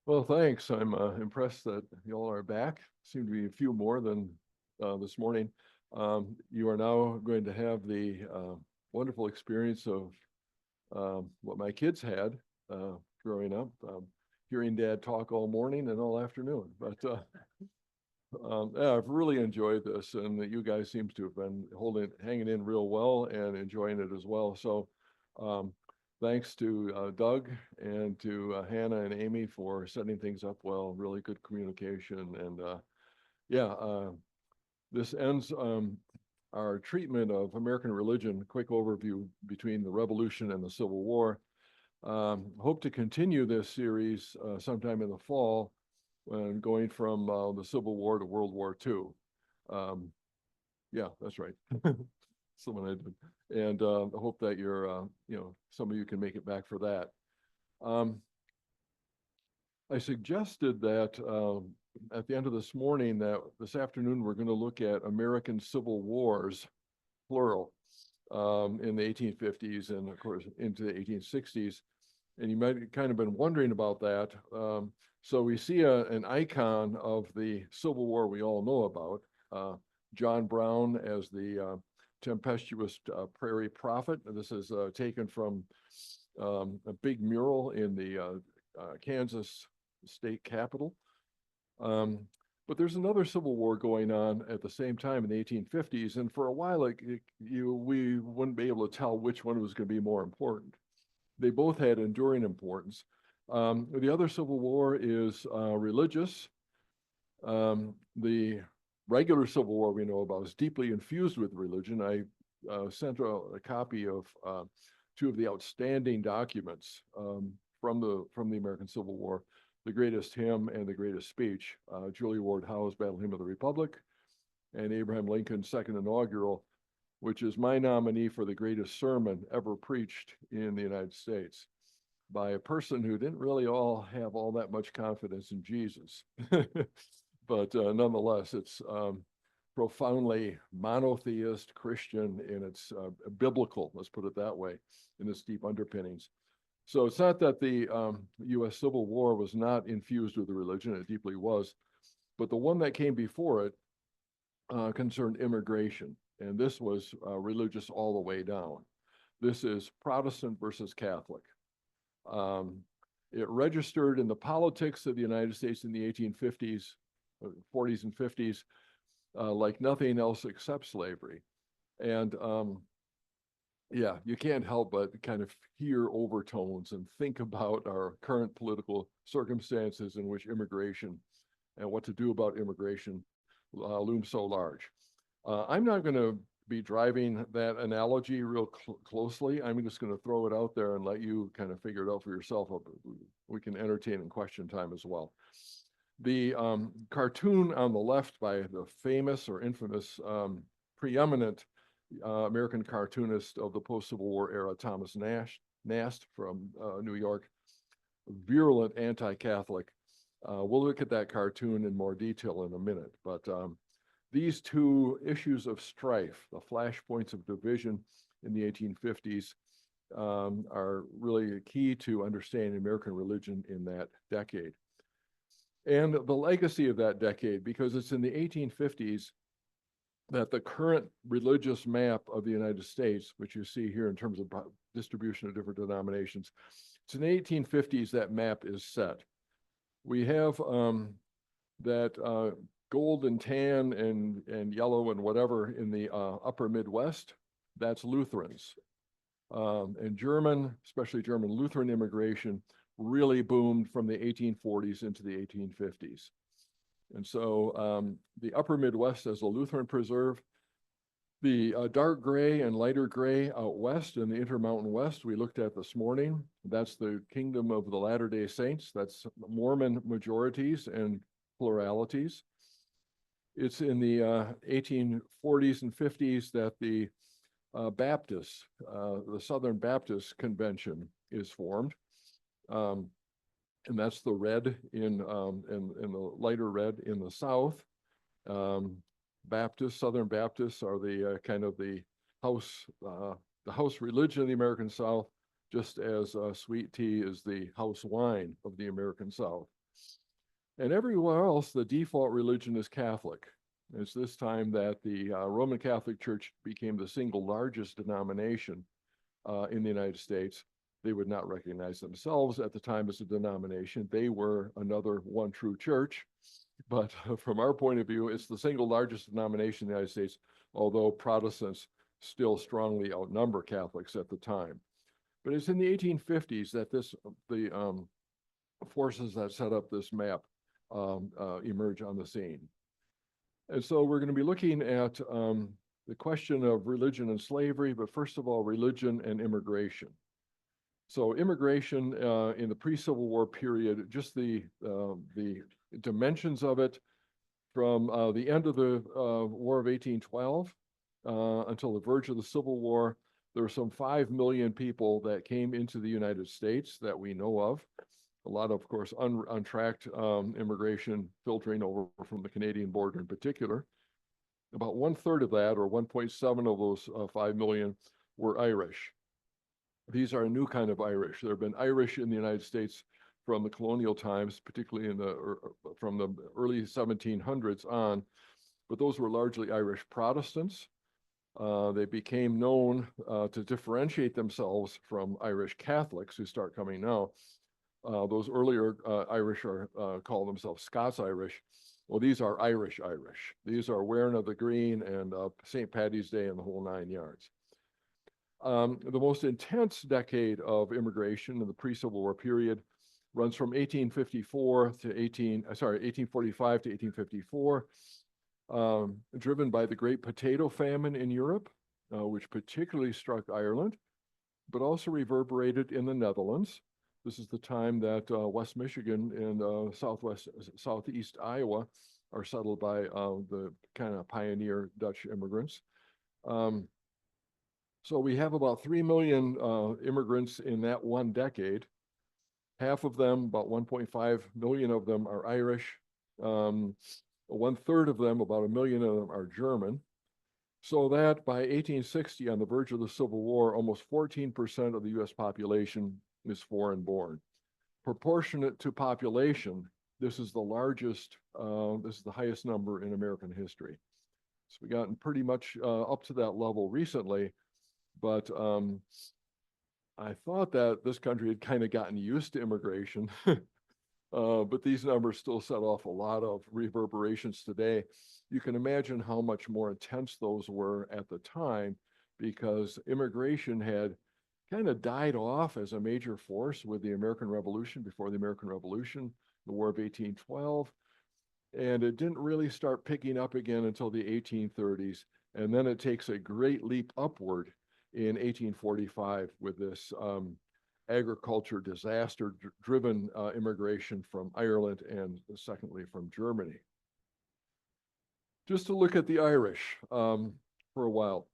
Well, thanks. I'm impressed that y'all are back. Seem to be a few more than this morning. You are now going to have the wonderful experience of what my kids had growing up, hearing Dad talk all morning and all afternoon. But yeah, I've really enjoyed this, and that you guys seem to have been hanging in real well and enjoying it as well. So, um, thanks to Doug and to Hannah and Amy for setting things up well. Really good communication, and yeah, this ends our treatment of American religion. Quick overview between the Revolution and the Civil War. Hope to continue this series sometime in the fall, when going from the Civil War to World War II. Um, yeah, that's right. Someone I did, and I hope that some of you can make it back for that. Um, I suggested that at the end of this morning, that this afternoon we're going to look at American Civil Wars, plural, in the 1850s and of course into the 1860s. And you might have kind of been wondering about that. So we see an icon of the Civil War we all know about, John Brown as the tempestuous prairie prophet. This is taken from a big mural in the Kansas state capitol. But there's another Civil War going on at the same time in the 1850s, and for a while we wouldn't be able to tell which one was going to be more important. They both had enduring importance. The other Civil War is religious. The regular Civil War we know about is deeply infused with religion. I sent a copy of two of the outstanding documents from the American Civil War, The Greatest Hymn and The Greatest Speech, Julia Ward Howe's Battle Hymn of the Republic, and Abraham Lincoln's Second Inaugural, which is my nominee for the greatest sermon ever preached in the United States by a person who didn't really have all that much confidence in Jesus. But nonetheless, it's profoundly monotheist Christian, and it's biblical, let's put it that way, in its deep underpinnings. So it's not that the U.S. Civil War was not infused with the religion, it deeply was, but the one that came before it concerned immigration, and this was religious all the way down. This is Protestant versus Catholic. Um, it registered in the politics of the United States in the 1850s, 40s and 50s, like nothing else except slavery. And yeah, you can't help but kind of hear overtones and think about our current political circumstances in which immigration and what to do about immigration looms so large. I'm not going to be driving that analogy real closely. I'm just going to throw it out there and let you kind of figure it out for yourself. We can entertain in question time as well. The cartoon on the left by the famous or infamous preeminent American cartoonist of the post-Civil War era, Thomas Nast from New York, virulent anti-Catholic. We'll look at that cartoon in more detail in a minute, but these two issues of strife, the flashpoints of division in the 1850s, are really key to understanding American religion in that decade. And the legacy of that decade, because it's in the 1850s that the current religious map of the United States, which you see here in terms of distribution of different denominations, it's in the 1850s that map is set. We have that gold and tan and yellow and whatever in the upper Midwest, that's Lutherans. And German, especially German Lutheran immigration, really boomed from the 1840s into the 1850s. And so the upper Midwest as a Lutheran preserve, the dark gray and lighter gray out west in the Intermountain West we looked at this morning, that's the kingdom of the Latter-day Saints. That's Mormon majorities and pluralities. It's in the 1840s and 50s that the Baptists, the Southern Baptist Convention is formed. And that's the red in the lighter red in the South. Baptists, Southern Baptists are the kind of the house religion of the American South, just as sweet tea is the house wine of the American South. And everywhere else, the default religion is Catholic. It's this time that the Roman Catholic Church became the single largest denomination in the United States. They would not recognize themselves at the time as a denomination. They were another one true church. But from our point of view, it's the single largest denomination in the United States, although Protestants still strongly outnumber Catholics at the time. But it's in the 1850s that the forces that set up this map emerge on the scene. And so we're going to be looking at the question of religion and slavery, but first of all, religion and immigration. So immigration in the pre-Civil War period, just the dimensions of it from the end of the War of 1812 until the verge of the Civil War, there were some 5 million people that came into the United States that we know of. A lot of course, untracked immigration filtering over from the Canadian border in particular. About 1/3 of that, or 1.7 of those 5 million, were Irish. These are a new kind of Irish. There have been Irish in the United States from the colonial times, particularly from the early 1700s on, but those were largely Irish Protestants. They became known to differentiate themselves from Irish Catholics who start coming now. Those earlier Irish are call themselves Scots-Irish. Well, these are Irish. These are wearing of the green and St. Paddy's Day and the whole 9 yards. The most intense decade of immigration in the pre-Civil War period runs from 1845 to 1854, driven by the Great Potato Famine in Europe, which particularly struck Ireland, but also reverberated in the Netherlands. This is the time that West Michigan and southeast Iowa are settled by the kind of pioneer Dutch immigrants. So we have about 3 million immigrants in that one decade. Half of them, about 1.5 million of them, are Irish. 1/3 of them, about 1 million of them, are German. So that by 1860, on the verge of the Civil War, almost 14% of the US population is foreign born. Proportionate to population, this is the largest, this is the highest number in American history. So we've gotten pretty much up to that level recently, but I thought that this country had kind of gotten used to immigration, but these numbers still set off a lot of reverberations today. You can imagine how much more intense those were at the time, because immigration had kind of died off as a major force with the American Revolution, before the American Revolution, the War of 1812. And it didn't really start picking up again until the 1830s. And then it takes a great leap upward in 1845 with this agriculture disaster-driven immigration from Ireland and secondly from Germany. Just to look at the Irish for a while.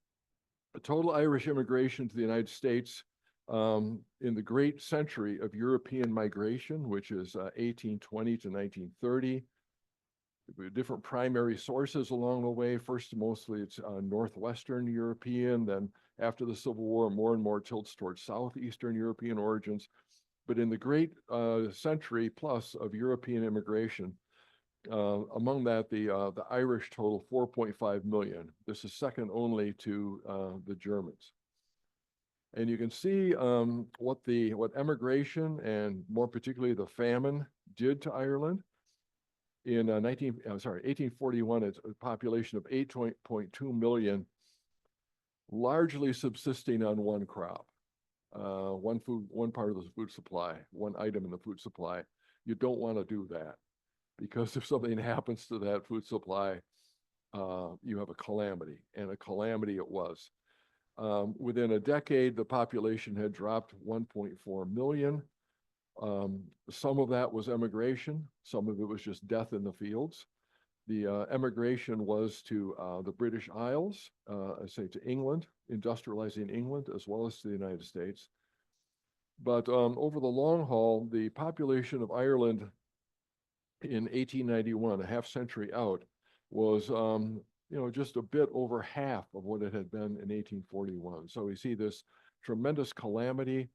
The total Irish immigration to the United States in the great century of European migration, which is 1820 to 1930. Different primary sources along the way. First, mostly it's Northwestern European, then after the Civil War, more and more tilts towards Southeastern European origins. But in the great century plus of European immigration, among that, the Irish total 4.5 million. This is second only to the Germans. And you can see what emigration and more particularly the famine did to Ireland. In 1841, it's a population of 8.2 million, largely subsisting on one crop, one part of the food supply, one item in the food supply. You don't want to do that, because if something happens to that food supply, you have a calamity, and a calamity it was. Within a decade, the population had dropped 1.4 million. Some of that was emigration. Some of it was just death in the fields. The emigration was to the British Isles, to England, industrializing England, as well as to the United States. But over the long haul, the population of Ireland in 1891, a half century out, was just a bit over half of what it had been in 1841. So we see this tremendous calamity,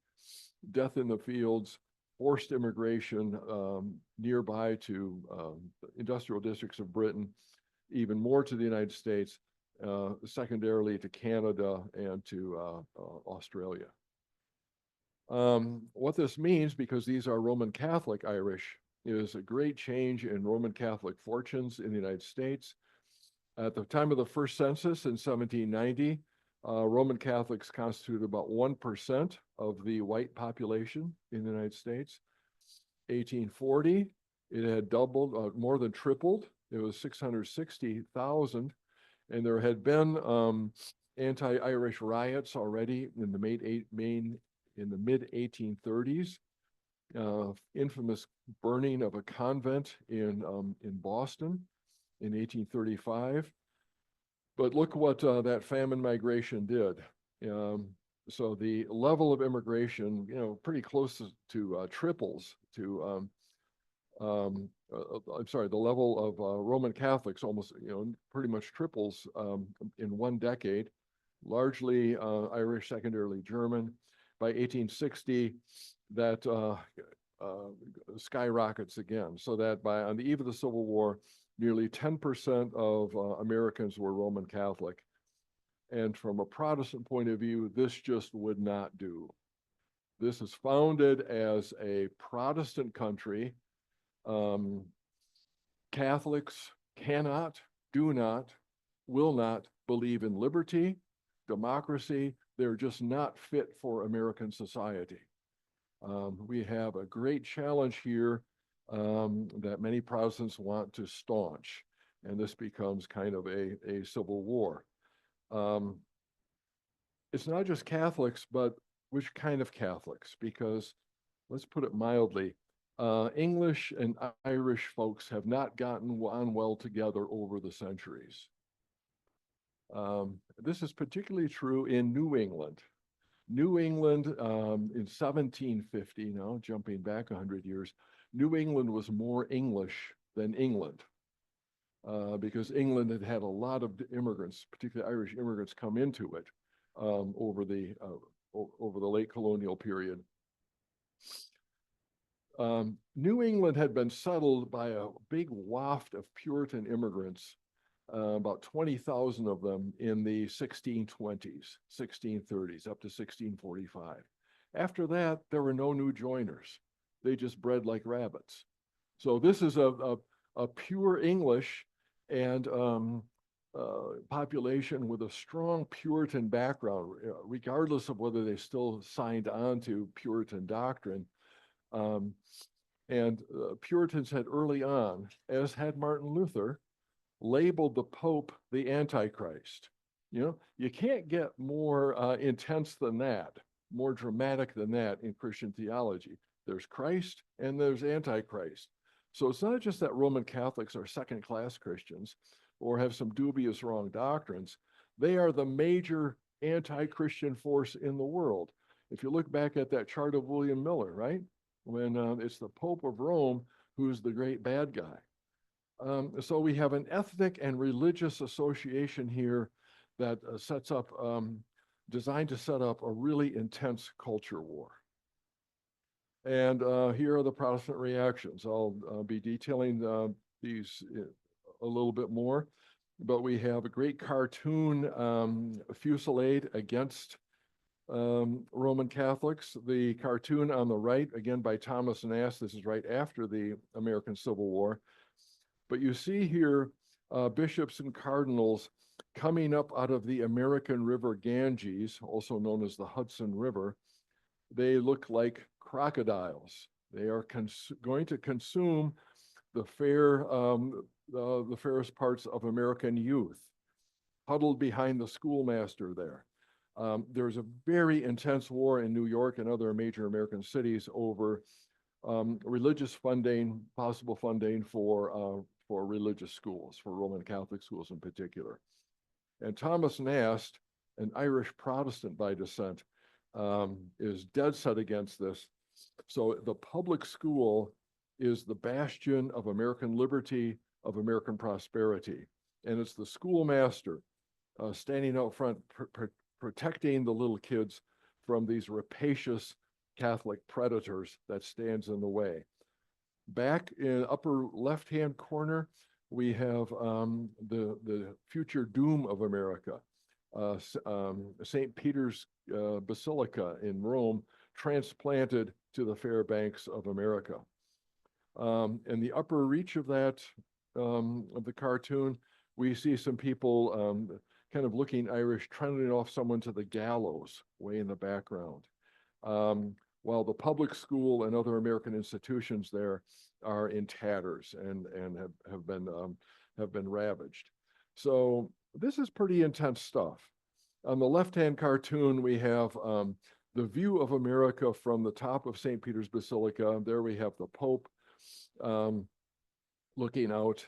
death in the fields, forced immigration nearby to industrial districts of Britain, even more to the United States, secondarily to Canada and to Australia. What this means, because these are Roman Catholic Irish, is a great change in Roman Catholic fortunes in the United States. At the time of the first census in 1790, Roman Catholics constituted about 1% of the white population in the United States. 1840, it had doubled, more than tripled. It was 660,000, and there had been anti-Irish riots already in the mid-1830s. Infamous burning of a convent in Boston in 1835. But look what that famine migration did. So the level of immigration, pretty close to triples to, I'm sorry, the level of Roman Catholics almost, pretty much triples in one decade, largely Irish, secondarily German. By 1860, that skyrockets again, so that on the eve of the Civil War, nearly 10% of Americans were Roman Catholic. And from a Protestant point of view, this just would not do. This is founded as a Protestant country. Catholics cannot, do not, will not believe in liberty, democracy. They're just not fit for American society. We have a great challenge here that many Protestants want to staunch, and this becomes kind of a civil war. It's not just Catholics, but which kind of Catholics? Because, let's put it mildly, English and Irish folks have not gotten on well together over the centuries. This is particularly true in New England. New England in 1750, now jumping back 100 years, New England was more English than England because England had had a lot of immigrants, particularly Irish immigrants, come into it over the late colonial period. New England had been settled by a big waft of Puritan immigrants, about 20,000 of them in the 1620s, 1630s, up to 1645. After that, there were no new joiners. They just bred like rabbits. So this is a pure English and population with a strong Puritan background, regardless of whether they still signed on to Puritan doctrine. Puritans had early on, as had Martin Luther, labeled the Pope the Antichrist. You can't get more intense than that, more dramatic than that in Christian theology. There's Christ and there's Antichrist. So it's not just that Roman Catholics are second-class Christians or have some dubious wrong doctrines. They are the major anti-Christian force in the world. If you look back at that chart of William Miller, right? When it's the Pope of Rome who's the great bad guy. So we have an ethnic and religious association here that designed to set up a really intense culture war. And here are the Protestant reactions. I'll be detailing these a little bit more, but we have a great cartoon fusillade against Roman Catholics. The cartoon on the right, again by Thomas Nast, this is right after the American Civil War. But you see here bishops and cardinals coming up out of the American River Ganges, also known as the Hudson River. They look like crocodiles. They are going to consume the fairest parts of American youth, huddled behind the schoolmaster there. There's a very intense war in New York and other major American cities over religious funding, possible funding for religious schools, for Roman Catholic schools in particular. And Thomas Nast, an Irish Protestant by descent, is dead set against this. So the public school is the bastion of American liberty, of American prosperity. And it's the schoolmaster standing out front, protecting the little kids from these rapacious Catholic predators that stands in the way. Back in upper left-hand corner, we have the future doom of America. St. Peter's Basilica in Rome, transplanted to the fair banks of America. In the upper reach of that, of the cartoon, we see some people kind of looking Irish, trundling off someone to the gallows way in the background. While the public school and other American institutions there are in tatters and have been ravaged. So this is pretty intense stuff. On the left-hand cartoon, we have the view of America from the top of St. Peter's Basilica. There we have the Pope looking out.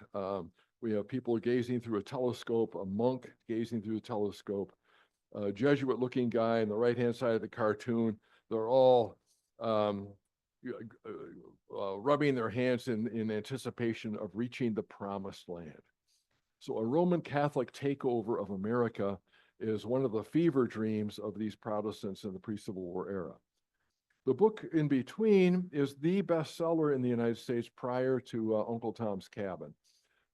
We have people gazing through a telescope, a monk gazing through a telescope, a Jesuit-looking guy on the right-hand side of the cartoon. They're all rubbing their hands in anticipation of reaching the promised land. So a Roman Catholic takeover of America is one of the fever dreams of these Protestants in the pre-Civil War era. The book in between is the bestseller in the United States prior to Uncle Tom's Cabin.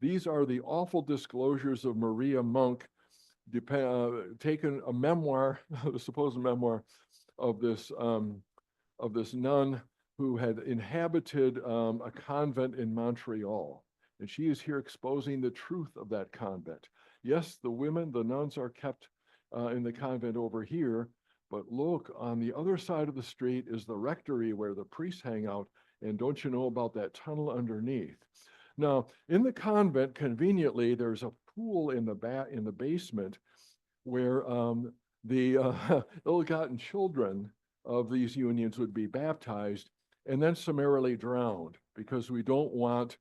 These are the awful disclosures of Maria Monk, taken a memoir, a supposed memoir of this nun who had inhabited a convent in Montreal. And she is here exposing the truth of that convent. Yes, the women, the nuns are kept in the convent over here, but look, on the other side of the street is the rectory where the priests hang out, and don't you know about that tunnel underneath? Now, in the convent, conveniently, there's a pool in the basement where the ill-gotten children of these unions would be baptized and then summarily drowned, because we don't want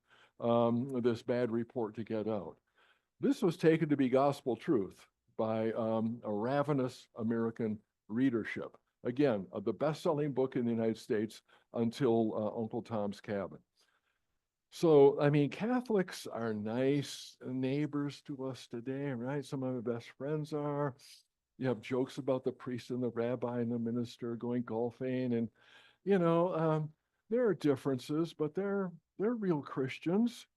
this bad report to get out. This was taken to be gospel truth by a ravenous American readership. Again, the best-selling book in the United States until Uncle Tom's Cabin. So, I mean, Catholics are nice neighbors to us today, right? Some of my best friends are. You have jokes about the priest and the rabbi and the minister going golfing, and you know, there are differences, but they're real Christians.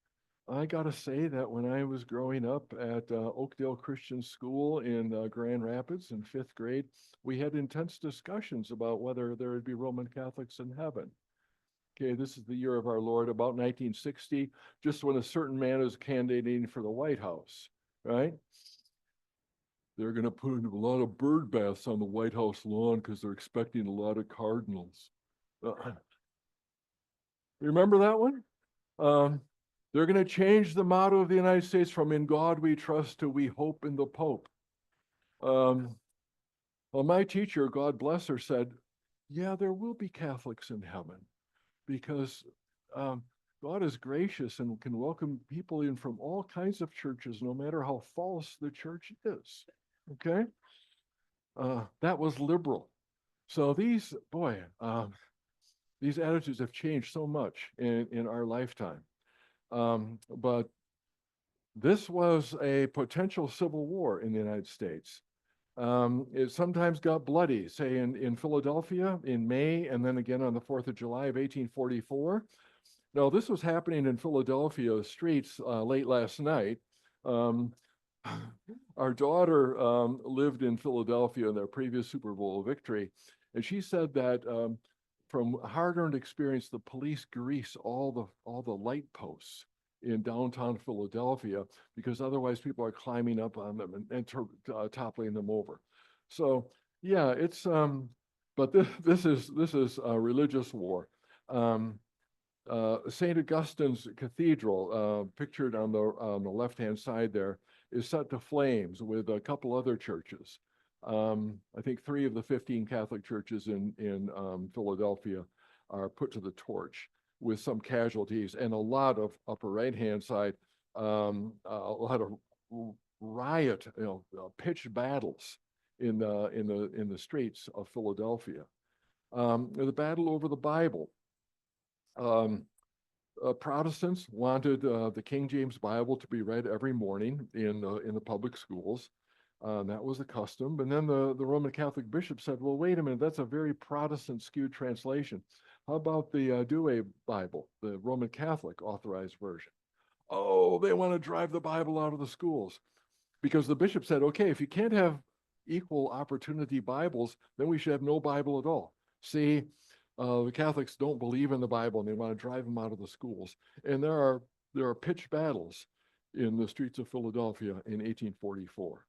I gotta say that when I was growing up at Oakdale Christian School in Grand Rapids in 5th grade, we had intense discussions about whether there would be Roman Catholics in heaven. Okay, this is the year of our Lord, about 1960, just when a certain man is candidating for the White House, right? They're going to put a lot of bird baths on the White House lawn because they're expecting a lot of cardinals. Remember that one? They're going to change the motto of the United States from "In God we trust" to "We hope in the Pope." Well, my teacher, God bless her, said, yeah, there will be Catholics in heaven, because God is gracious and can welcome people in from all kinds of churches, no matter how false the church is. Okay? That was liberal. So these attitudes have changed so much in our lifetime. But this was a potential civil war in the United States. It sometimes got bloody, say in Philadelphia in May, and then again on the 4th of July of 1844. Now, this was happening in Philadelphia streets late last night. Our daughter lived in Philadelphia in their previous Super Bowl victory, and she said that from hard-earned experience, the police grease all the light posts in downtown Philadelphia, because otherwise people are climbing up on them and toppling them over. So yeah, it's but this is a religious war. St. Augustine's Cathedral, pictured on the left-hand side there, is set to flames with a couple other churches. I think 3 of the 15 Catholic churches in Philadelphia are put to the torch, with some casualties, and a lot of upper right-hand side, a lot of riot, pitched battles in the streets of Philadelphia. The battle over the Bible. Protestants wanted the King James Bible to be read every morning in the public schools. That was the custom. And then the Roman Catholic bishop said, well, wait a minute, that's a very Protestant skewed translation. How about the Douay Bible, the Roman Catholic authorized version? Oh, they want to drive the Bible out of the schools because the bishop said, okay, if you can't have equal opportunity Bibles, then we should have no Bible at all. See, the Catholics don't believe in the Bible and they want to drive them out of the schools. And there are pitched battles in the streets of Philadelphia in 1844.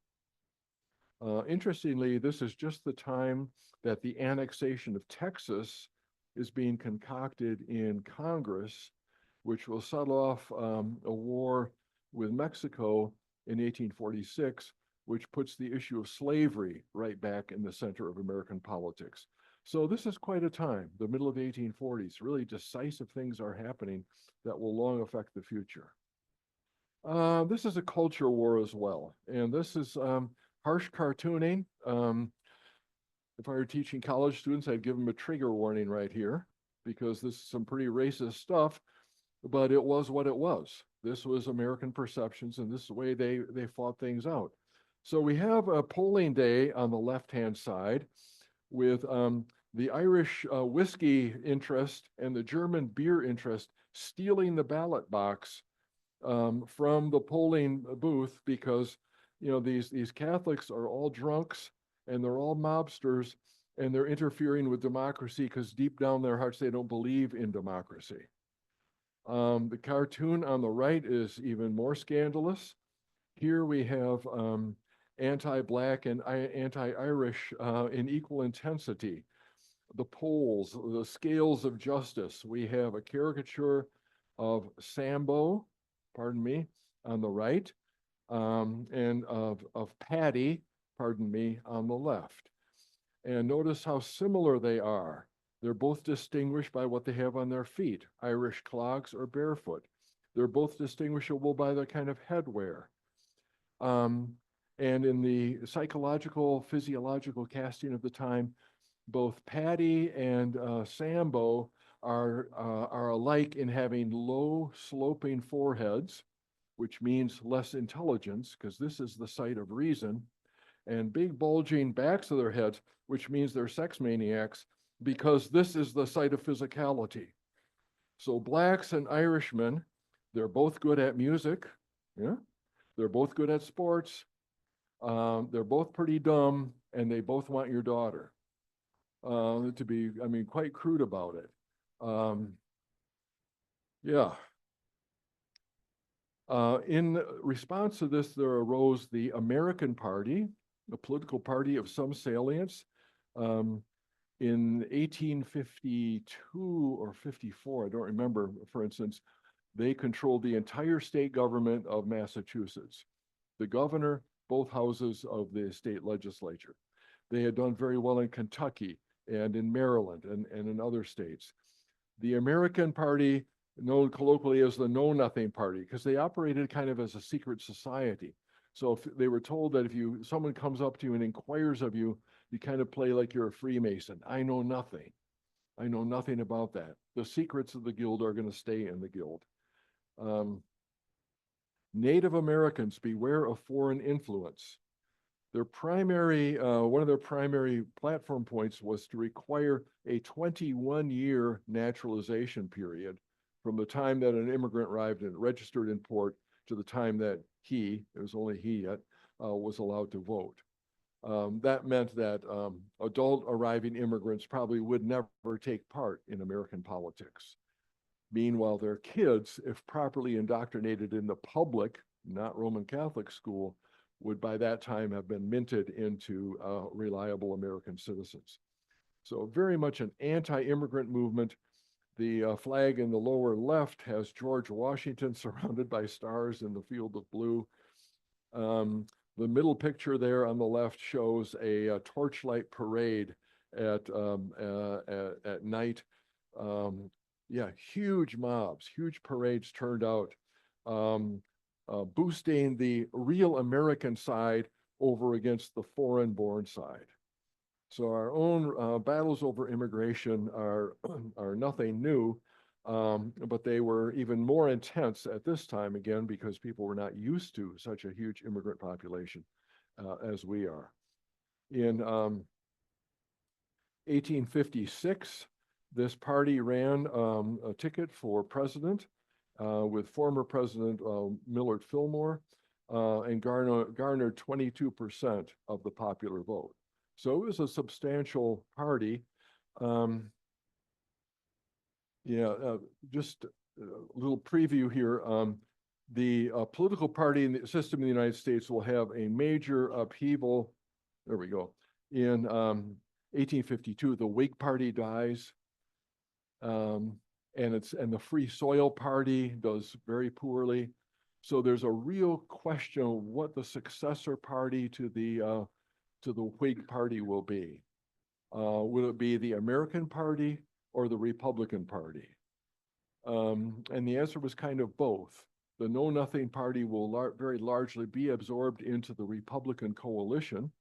Interestingly, this is just the time that the annexation of Texas is being concocted in Congress, which will set off a war with Mexico in 1846, which puts the issue of slavery right back in the center of American politics. So this is quite a time, the middle of the 1840s. Really decisive things are happening that will long affect the future. This is a culture war as well, and this is harsh cartooning. If I were teaching college students, I'd give them a trigger warning right here, because this is some pretty racist stuff, but it was what it was. This was American perceptions, and this is the way they fought things out. So we have a polling day on the left-hand side with the Irish whiskey interest and the German beer interest stealing the ballot box from the polling booth, because these Catholics are all drunks and they're all mobsters and they're interfering with democracy because deep down their hearts they don't believe in democracy. The cartoon on the right is even more scandalous. Here we have anti-Black and anti-Irish in equal intensity. The polls, the scales of justice. We have a caricature of Sambo, pardon me, on the right, and of Patty, pardon me, on the left. And notice how similar they are. They're both distinguished by what they have on their feet, Irish clogs or barefoot. They're both distinguishable by their kind of headwear. And in the psychological, physiological casting of the time, both Patty and Sambo are alike in having low sloping foreheads, which means less intelligence, because this is the site of reason, and big bulging backs of their heads, which means they're sex maniacs, because this is the site of physicality. So Blacks and Irishmen, they're both good at music, yeah? They're both good at sports, they're both pretty dumb, and they both want your daughter. To be, quite crude about it. Yeah. In response to this, there arose the American Party, a political party of some salience. In 1852 or 54, I don't remember, for instance, they controlled the entire state government of Massachusetts. The governor, both houses of the state legislature. They had done very well in Kentucky and in Maryland and in other states. The American Party, known colloquially as the Know Nothing Party, because they operated kind of as a secret society. So if they were told that if someone comes up to you and inquires of you, you kind of play like you're a Freemason. I know nothing. I know nothing about that. The secrets of the guild are going to stay in the guild. Native Americans, beware of foreign influence. Their primary, one of their primary platform points was to require a 21-year naturalization period from the time that an immigrant arrived and registered in port to the time that it was only he yet, was allowed to vote. That meant that adult arriving immigrants probably would never take part in American politics. Meanwhile, their kids, if properly indoctrinated in the public, not Roman Catholic school, would by that time have been minted into reliable American citizens. So very much an anti-immigrant movement. The flag in the lower left has George Washington surrounded by stars in the field of blue. The middle picture there on the left shows a torchlight parade at night. Yeah, huge mobs, huge parades turned out, boosting the real American side over against the foreign-born side. So our own battles over immigration are nothing new, but they were even more intense at this time, again, because people were not used to such a huge immigrant population. as we are. In 1856, this party ran a ticket for president with former President Millard Fillmore and garnered 22% of the popular vote. So it was a substantial party. Just a little preview here. The political party in the system in the United States will have a major upheaval. There we go. In 1852, the Whig Party dies, and the Free Soil Party does very poorly. So there's a real question of what the successor party to the Whig Party will be. Will it be the American Party or the Republican Party? And the answer was kind of both. The Know Nothing Party will very largely be absorbed into the Republican coalition,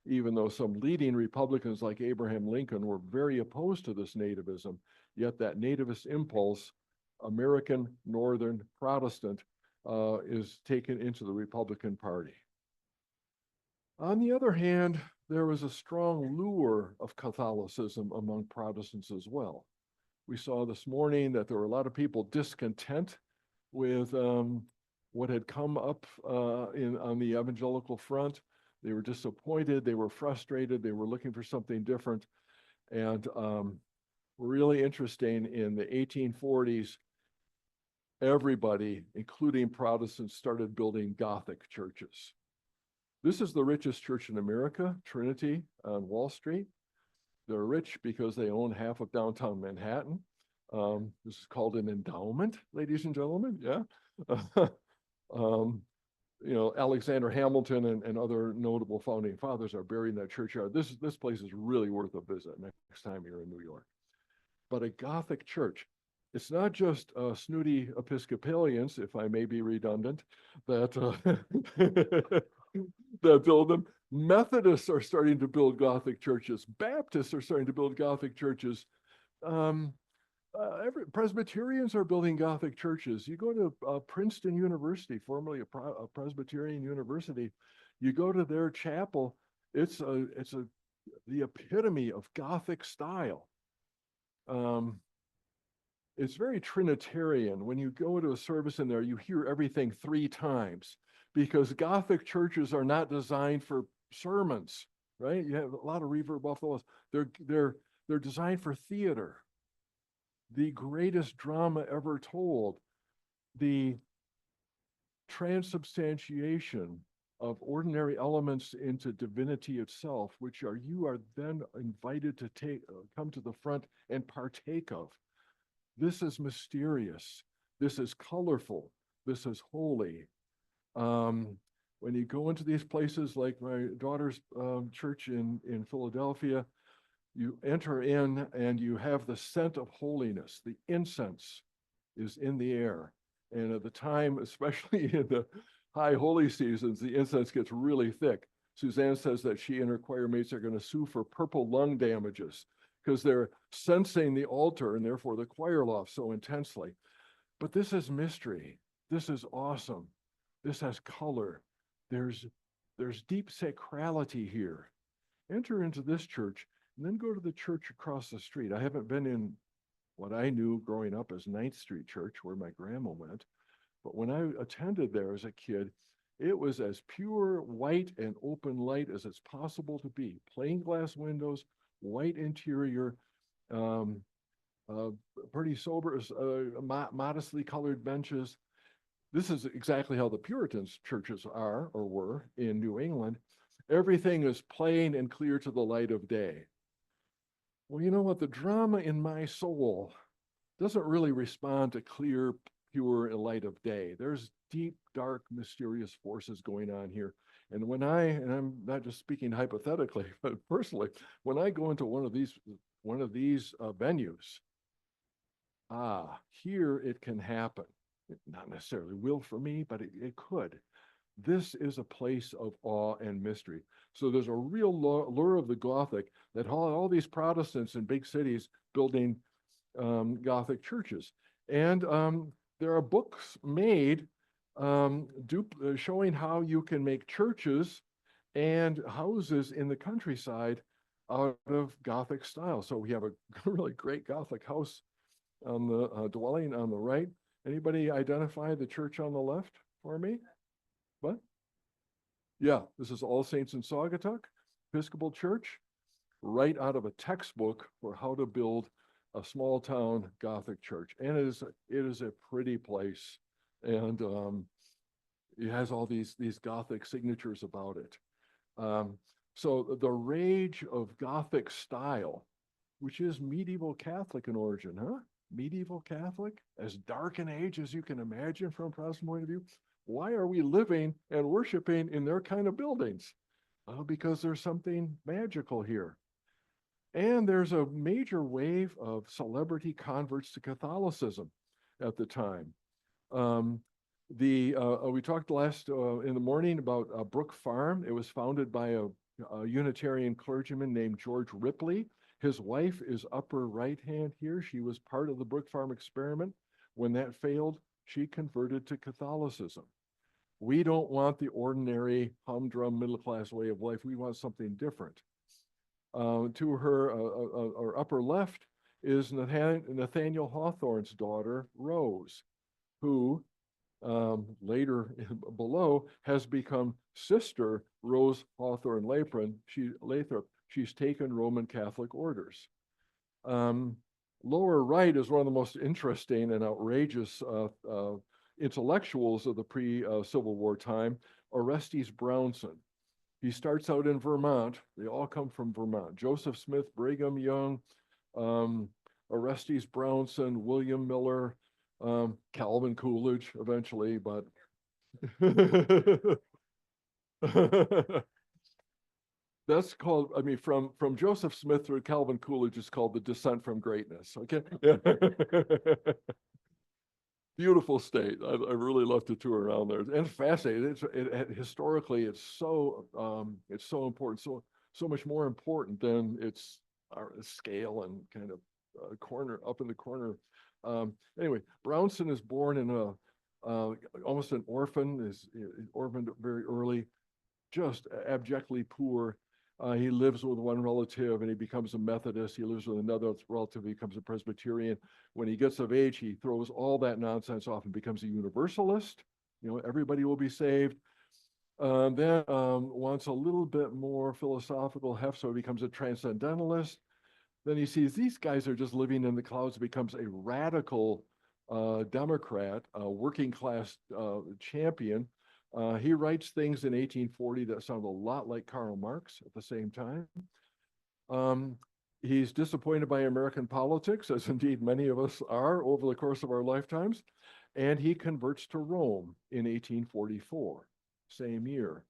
even though some leading Republicans like Abraham Lincoln were very opposed to this nativism, yet that nativist impulse, American Northern Protestant, is taken into the Republican Party. On the other hand, there was a strong lure of Catholicism among Protestants as well. We saw this morning that there were a lot of people discontent with what had come up on the evangelical front. They were disappointed, they were frustrated, they were looking for something different. And really interesting, in the 1840s, everybody, including Protestants, started building Gothic churches. This is the richest church in America, Trinity on Wall Street. They're rich because they own half of downtown Manhattan. This is called an endowment, ladies and gentlemen, yeah. Alexander Hamilton and other notable founding fathers are buried in that churchyard. This place is really worth a visit next time you're in New York. But a Gothic church, it's not just snooty Episcopalians, if I may be redundant, that that build them. Methodists are starting to build Gothic churches. Baptists are starting to build Gothic churches. Presbyterians are building Gothic churches. You go to Princeton University, formerly a Presbyterian university, you go to their chapel, it's the epitome of Gothic style. It's very Trinitarian. When you go to a service in there, you hear everything 3 times, because Gothic churches are not designed for sermons, right? You have a lot of reverb off those. They're designed for theater. The greatest drama ever told, the transubstantiation of ordinary elements into divinity itself, which you are then invited to come to the front and partake of. This is mysterious. This is colorful. This is holy. When you go into these places like my daughter's church in Philadelphia, you enter in and you have the scent of holiness. The incense is in the air. And at the time, especially in the high holy seasons, the incense gets really thick. Suzanne says that she and her choir mates are going to sue for purple lung damages because they're sensing the altar and therefore the choir loft so intensely. But this is mystery. This is awesome. This has color. There's deep sacrality here. Enter into this church and then go to the church across the street. I haven't been in what I knew growing up as 9th Street Church, where my grandma went. But when I attended there as a kid, it was as pure white and open light as it's possible to be. Plain glass windows, white interior, pretty sober, modestly colored benches. This is exactly how the Puritans' churches are or were in New England. Everything is plain and clear to the light of day. Well, you know what? The drama in my soul doesn't really respond to clear, pure light of day. There's deep, dark, mysterious forces going on here. And I'm not just speaking hypothetically, but personally, when I go into one of these venues, here it can happen. It not necessarily will for me, but it could. This is a place of awe and mystery. So there's a real lure of the Gothic that all these Protestants in big cities building Gothic churches. And there are books made showing how you can make churches and houses in the countryside out of Gothic style. So we have a really great Gothic house on the dwelling on the right. Anybody identify the church on the left for me? What? Yeah, this is All Saints in Saugatuck Episcopal Church, right out of a textbook for how to build a small town Gothic church. And it is a pretty place. And it has all these Gothic signatures about it. So the rage of Gothic style, which is medieval Catholic in origin, huh? Medieval Catholic, as dark an age as you can imagine from a Protestant point of view. Why are we living and worshiping in their kind of buildings? Because there's something magical here. And there's a major wave of celebrity converts to Catholicism at the time. We talked last in the morning about Brook Farm. It was founded by a Unitarian clergyman named George Ripley. His wife is upper right hand here. She was part of the Brook Farm experiment. When that failed, she converted to Catholicism. We don't want the ordinary humdrum middle class way of life. We want something different. To her upper left is Nathaniel Hawthorne's daughter, Rose, who later below has become Sister Rose Hawthorne Lathrop. She's taken Roman Catholic orders. Lower right is one of the most interesting and outrageous intellectuals of the pre-Civil War time, Orestes Brownson. He starts out in Vermont. They all come from Vermont. Joseph Smith, Brigham Young, Orestes Brownson, William Miller, Calvin Coolidge eventually, but that's called, I mean, from Joseph Smith through Calvin Coolidge is called the descent from greatness, okay? Beautiful state. I really love to tour around there, and fascinating. Historically, it's so important, so much more important than its scale and kind of corner up in the corner. Anyway, Brownson is born in almost an orphan. Is orphaned very early, just abjectly poor. He lives with one relative and he becomes a Methodist. He lives with another relative, he becomes a Presbyterian. When he gets of age, he throws all that nonsense off and becomes a Universalist. You know, everybody will be saved. Then wants a little bit more philosophical heft, so he becomes a Transcendentalist. Then he sees these guys are just living in the clouds, becomes a radical Democrat, a working class champion. He writes things in 1840 that sound a lot like Karl Marx at the same time. He's disappointed by American politics, as indeed many of us are over the course of our lifetimes, and he converts to Rome in 1844, same year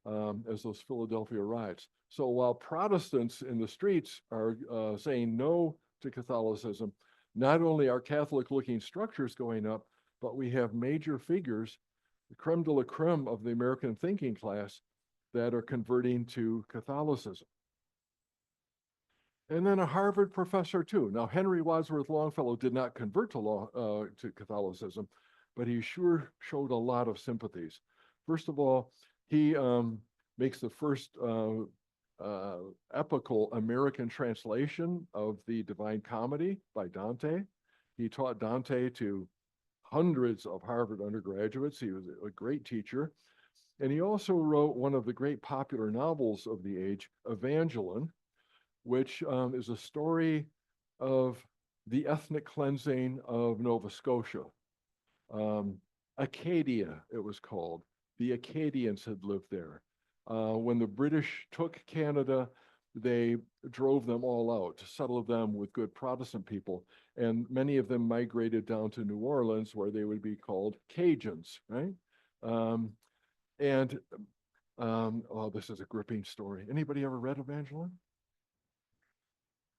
as those Philadelphia riots. So while Protestants in the streets are saying no to Catholicism, not only are Catholic-looking structures going up, but we have major figures, the creme de la creme of the American thinking class, that are converting to Catholicism. And then a Harvard professor too. Now, Henry Wadsworth Longfellow did not convert to Catholicism, but he sure showed a lot of sympathies. First of all, he makes the first epical American translation of the Divine Comedy by Dante. He taught Dante to hundreds of Harvard undergraduates. He was a great teacher. And he also wrote one of the great popular novels of the age, Evangeline, which is a story of the ethnic cleansing of Nova Scotia. Acadia, it was called. The Acadians had lived there. When the British took Canada, they drove them all out to settle them with good Protestant people. And many of them migrated down to New Orleans, where they would be called Cajuns, right? Oh, this is a gripping story. Anybody ever read Evangeline?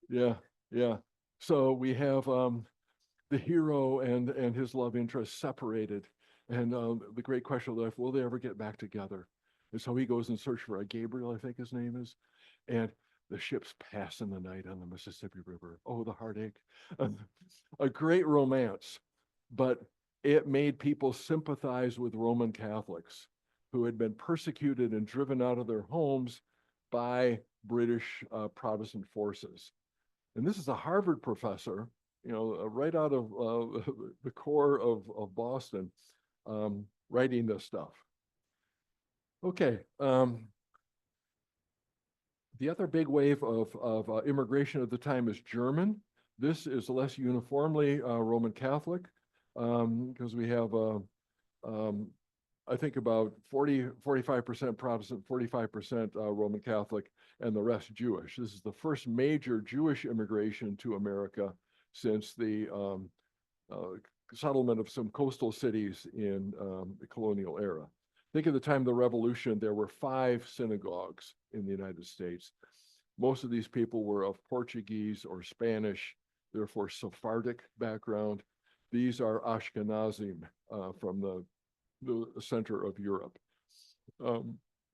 Yeah, yeah. So we have the hero and his love interest separated. And the great question of life, will they ever get back together? And so he goes in search for a Gabriel, I think his name is. And the ships pass in the night on the Mississippi River. Oh, the heartache. A great romance, but it made people sympathize with Roman Catholics who had been persecuted and driven out of their homes by British Protestant forces. And this is a Harvard professor, right out of the core of Boston, writing this stuff. Okay. The other big wave of immigration at the time is German. This is less uniformly Roman Catholic, because we have, I think about 45% Protestant, 45% Roman Catholic, and the rest Jewish. This is the first major Jewish immigration to America since the settlement of some coastal cities in the colonial era. Think of the time of the Revolution, there were 5 synagogues in the United States. Most of these people were of Portuguese or Spanish, therefore Sephardic background. These are Ashkenazim from the center of Europe.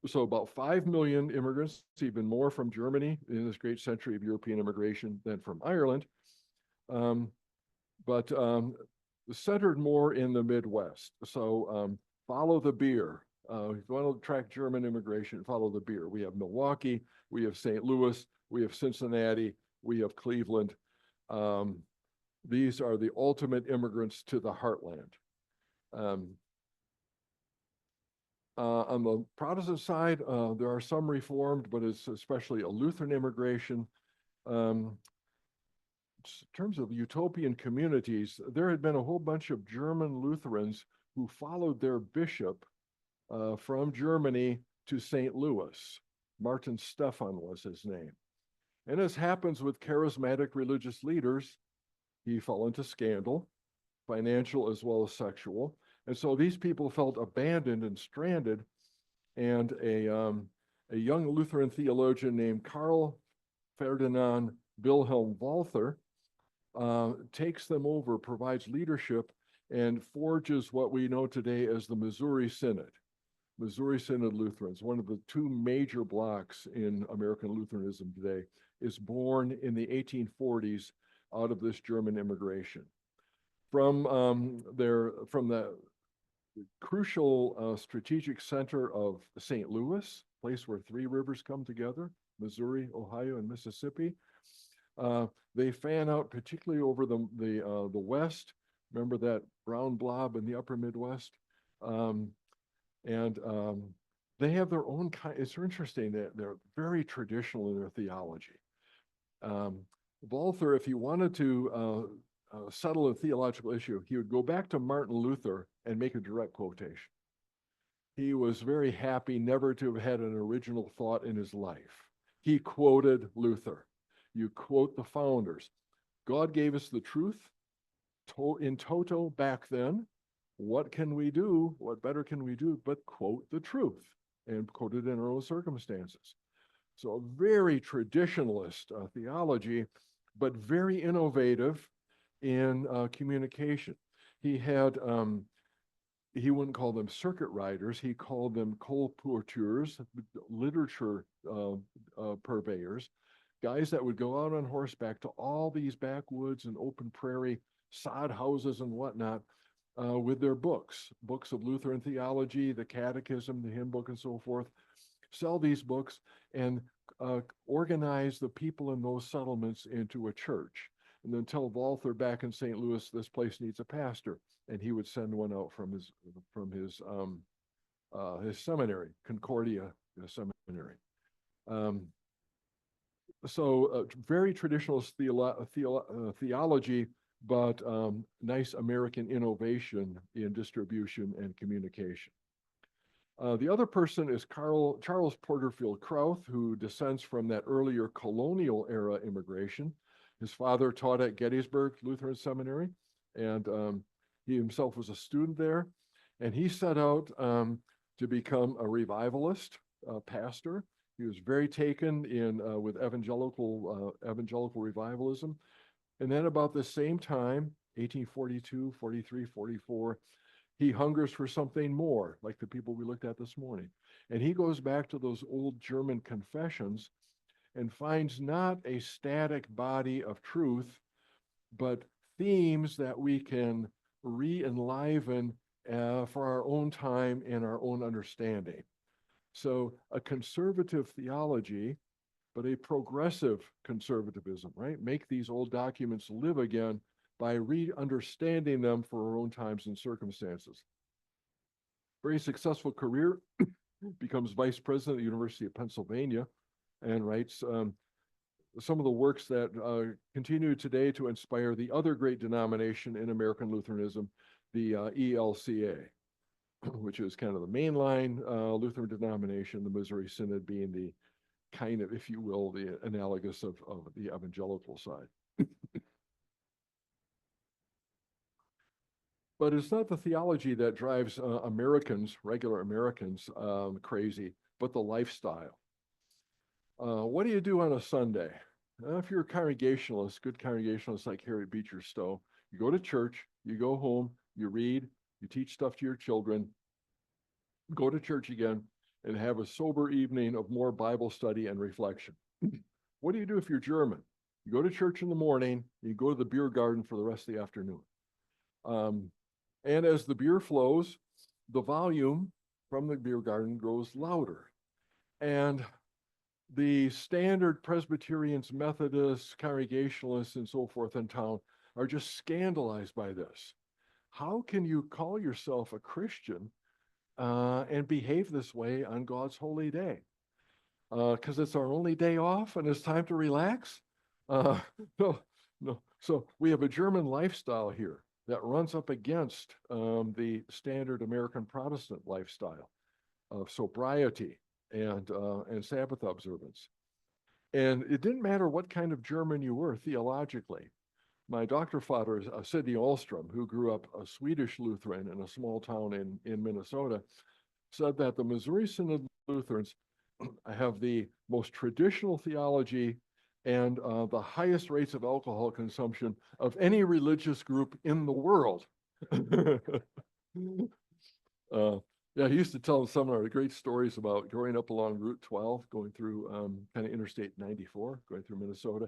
So about 5 million immigrants, even more from Germany in this great century of European immigration than from Ireland, but centered more in the Midwest. So follow the beer. If you want to track German immigration, follow the beer. We have Milwaukee, we have St. Louis, we have Cincinnati, we have Cleveland. These are the ultimate immigrants to the heartland. On the Protestant side, there are some Reformed, but it's especially a Lutheran immigration. In terms of utopian communities, there had been a whole bunch of German Lutherans who followed their bishop from Germany to St. Louis. Martin Stephan was his name. And as happens with charismatic religious leaders, he fell into scandal, financial as well as sexual. And so these people felt abandoned and stranded. And a young Lutheran theologian named Karl Ferdinand Wilhelm Walther takes them over, provides leadership, and forges what we know today as the Missouri Synod. Missouri Synod Lutherans, one of the 2 major blocks in American Lutheranism today, is born in the 1840s out of this German immigration. From the crucial strategic center of St. Louis, place where 3 rivers come together, Missouri, Ohio, and Mississippi, they fan out particularly over the West. Remember that brown blob in the upper Midwest? They have their own kind. It's interesting that they're very traditional in their theology. Walther, if he wanted to settle a theological issue, he would go back to Martin Luther and make a direct quotation. He was very happy never to have had an original thought in his life. He quoted Luther. You quote the founders. God gave us the truth in toto back then. What can we do? What better can we do but quote the truth and quote it in our own circumstances? So a very traditionalist theology, but very innovative in communication. He had, he wouldn't call them circuit riders, he called them colporteurs, literature purveyors, guys that would go out on horseback to all these backwoods and open prairie sod houses and whatnot with their books of Lutheran theology, the catechism, the hymn book, and so forth, sell these books and organize the people in those settlements into a church. And then tell Walther back in St. Louis, this place needs a pastor. And he would send one out from his seminary, Concordia Seminary. So very traditionalist theology, but nice American innovation in distribution and communication. The other person is Charles Porterfield Krauth, who descends from that earlier colonial era immigration. His father taught at Gettysburg Lutheran Seminary, and he himself was a student there. And he set out to become a revivalist pastor. He was very taken in with evangelical revivalism. And then about the same time, 1842, 43, 44, he hungers for something more, like the people we looked at this morning. And he goes back to those old German confessions and finds not a static body of truth, but themes that we can re-enliven for our own time and our own understanding. So a conservative theology, but a progressive conservatism, right? Make these old documents live again by re-understanding them for our own times and circumstances. Very successful career, becomes vice president at the University of Pennsylvania, and writes some of the works that continue today to inspire the other great denomination in American Lutheranism, the ELCA, which is kind of the mainline Lutheran denomination, the Missouri Synod being the kind of, if you will, the analogous of the evangelical side. But it's not the theology that drives Americans, regular Americans, crazy, but the lifestyle. What do you do on a Sunday? If you're a Congregationalist, good Congregationalist like Harriet Beecher Stowe, you go to church, you go home, you read, you teach stuff to your children, go to church again, and have a sober evening of more Bible study and reflection. What do you do if you're German? You go to church in the morning, you go to the beer garden for the rest of the afternoon. And as the beer flows, the volume from the beer garden grows louder. And the standard Presbyterians, Methodists, Congregationalists, and so forth in town are just scandalized by this. How can you call yourself a Christian and behave this way on God's holy day? Because it's our only day off and it's time to relax? No. So we have a German lifestyle here that runs up against the standard American Protestant lifestyle of sobriety and Sabbath observance. And it didn't matter what kind of German you were theologically. My doctor father, Sidney Ahlstrom, who grew up a Swedish Lutheran in a small town in Minnesota, said that the Missouri Synod Lutherans have the most traditional theology and the highest rates of alcohol consumption of any religious group in the world. Yeah, he used to tell some of our great stories about growing up along Route 12, going through kind of Interstate 94, going through Minnesota.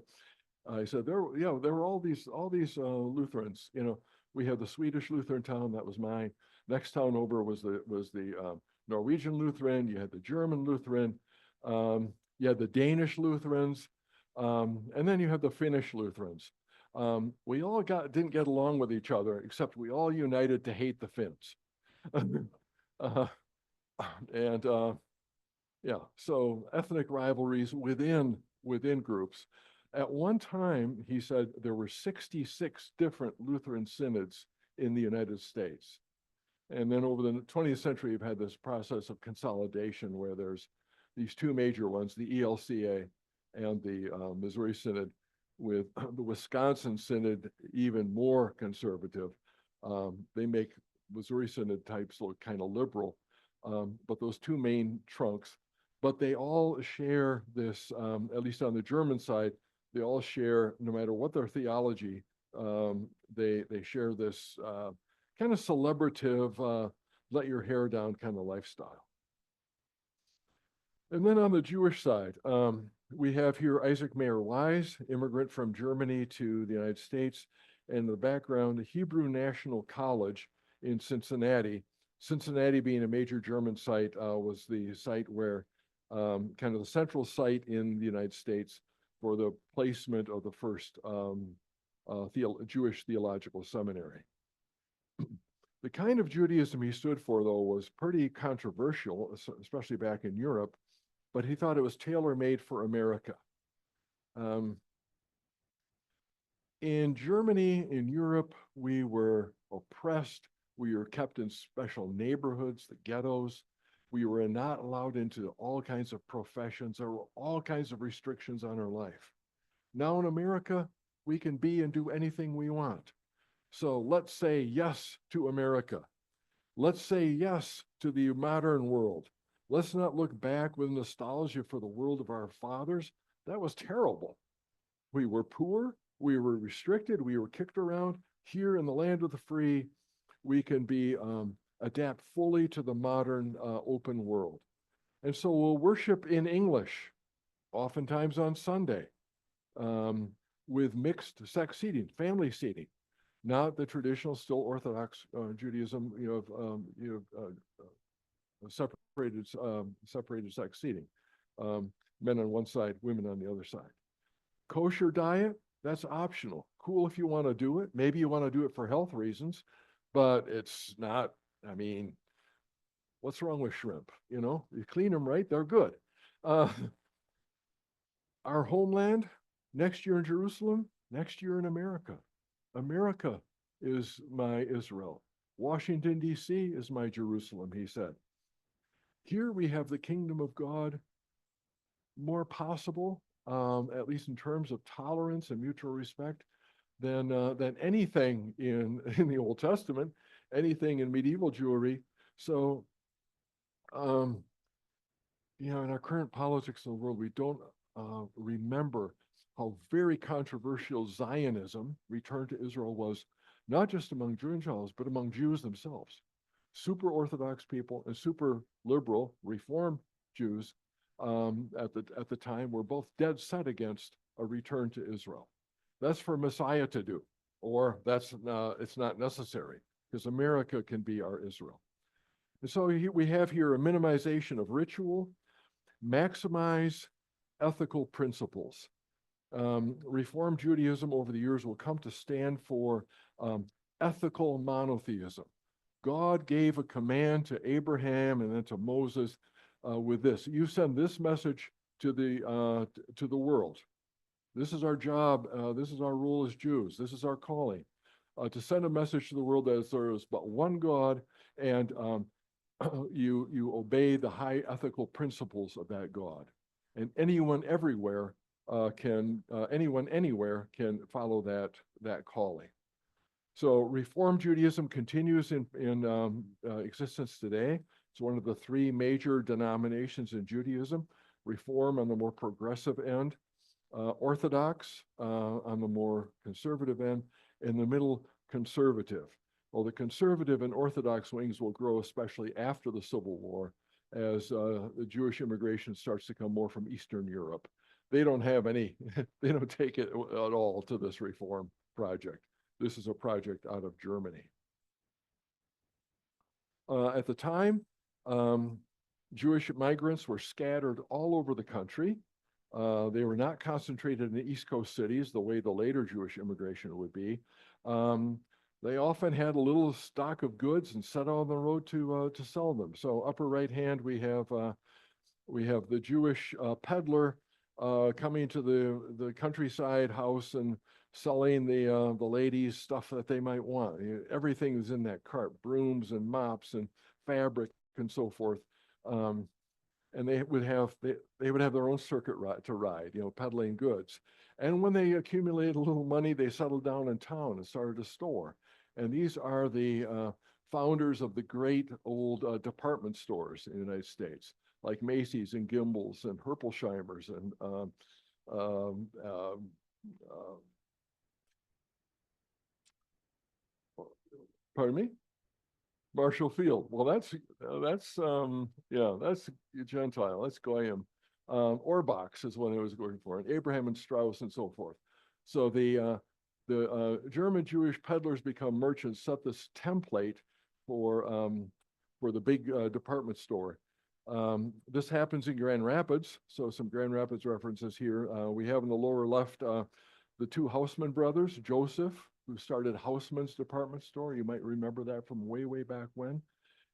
He said there were all these Lutherans. You know, we had the Swedish Lutheran town, that was mine. Next town over was the Norwegian Lutheran. You had the German Lutheran. You had the Danish Lutherans, and then you had the Finnish Lutherans. We all didn't get along with each other, except we all united to hate the Finns. Yeah, so ethnic rivalries within groups. At one time, he said there were 66 different Lutheran synods in the United States. And then over the 20th century, we've had this process of consolidation where there's these two major ones, the ELCA and the Missouri Synod, with the Wisconsin Synod even more conservative. They make Missouri Synod types look kind of liberal, but those two main trunks, but they all share this, at least on the German side, they all share, no matter what their theology, they share this kind of celebrative, let your hair down kind of lifestyle. And then on the Jewish side, we have here Isaac Mayer Wise, immigrant from Germany to the United States, and in the background, the Hebrew National College in Cincinnati. Cincinnati, being a major German site, was the site where kind of the central site in the United States for the placement of the first Jewish theological seminary. The kind of Judaism he stood for, though, was pretty controversial, especially back in Europe, but he thought it was tailor-made for America. In Germany, in Europe, we were oppressed. We were kept in special neighborhoods, the ghettos. We were not allowed into all kinds of professions. There were all kinds of restrictions on our life. Now in America, we can be and do anything we want. So let's say yes to America. Let's say yes to the modern world. Let's not look back with nostalgia for the world of our fathers. That was terrible. We were poor, we were restricted, we were kicked around. Here in the land of the free, we can be adapt fully to the modern open world. And so we'll worship in English, oftentimes on Sunday, with mixed sex seating, family seating. not the traditional, still Orthodox Judaism, separated sex seating, men on one side, women on the other side. Kosher diet, that's optional. Cool if you want to do it. Maybe you want to do it for health reasons, but it's not, I mean, what's wrong with shrimp? You clean them right, they're good. Our homeland, next year in Jerusalem, next year in America. America is my Israel. Washington, D.C. is my Jerusalem, he said. Here we have the kingdom of God more possible, at least in terms of tolerance and mutual respect, than anything in the Old Testament, anything in medieval Jewry. So, in our current politics of the world, we don't remember how very controversial Zionism, return to Israel, was, not just among Gentiles, but among Jews themselves. Super Orthodox people and super liberal Reform Jews at the time were both dead set against a return to Israel. That's for Messiah to do, or it's not necessary, because America can be our Israel. And so we have here a minimization of ritual, maximize ethical principles. Reform Judaism over the years will come to stand for ethical monotheism. God gave a command to Abraham and then to Moses with this: you send this message to the world. This is our job. This is our role as Jews. This is our calling, to send a message to the world that there is but one God, and you obey the high ethical principles of that God. And anyone everywhere anyone anywhere can follow that calling. So Reform Judaism continues in existence today. It's one of the three major denominations in Judaism: Reform on the more progressive end, Orthodox on the more conservative end, in the middle, conservative. Well, the conservative and Orthodox wings will grow, especially after the Civil War, as the Jewish immigration starts to come more from Eastern Europe. They don't have any, they don't take it at all to this reform project. This is a project out of Germany. At the time, Jewish migrants were scattered all over the country. They were not concentrated in the East Coast cities the way the later Jewish immigration would be. They often had a little stock of goods and set on the road to sell them. So upper right hand, we have the Jewish peddler coming to the countryside house and selling the ladies stuff that they might want. Everything is in that cart: brooms and mops and fabric and so forth. And they would have their own circuit to ride, peddling goods. And when they accumulated a little money, they settled down in town and started a store. And these are the founders of the great old department stores in the United States, like Macy's and Gimbel's and Herpelsheimer's and pardon me? Marshall Field. Well, that's Gentile. That's Goyim. Orbach is what I was going for, and Abraham and Strauss and so forth. So the German Jewish peddlers become merchants, set this template for the big department store. This happens in Grand Rapids, so some Grand Rapids references here. We have in the lower left the two Hausman brothers, Joseph, who started Hausman's department store. You might remember that from way, way back when.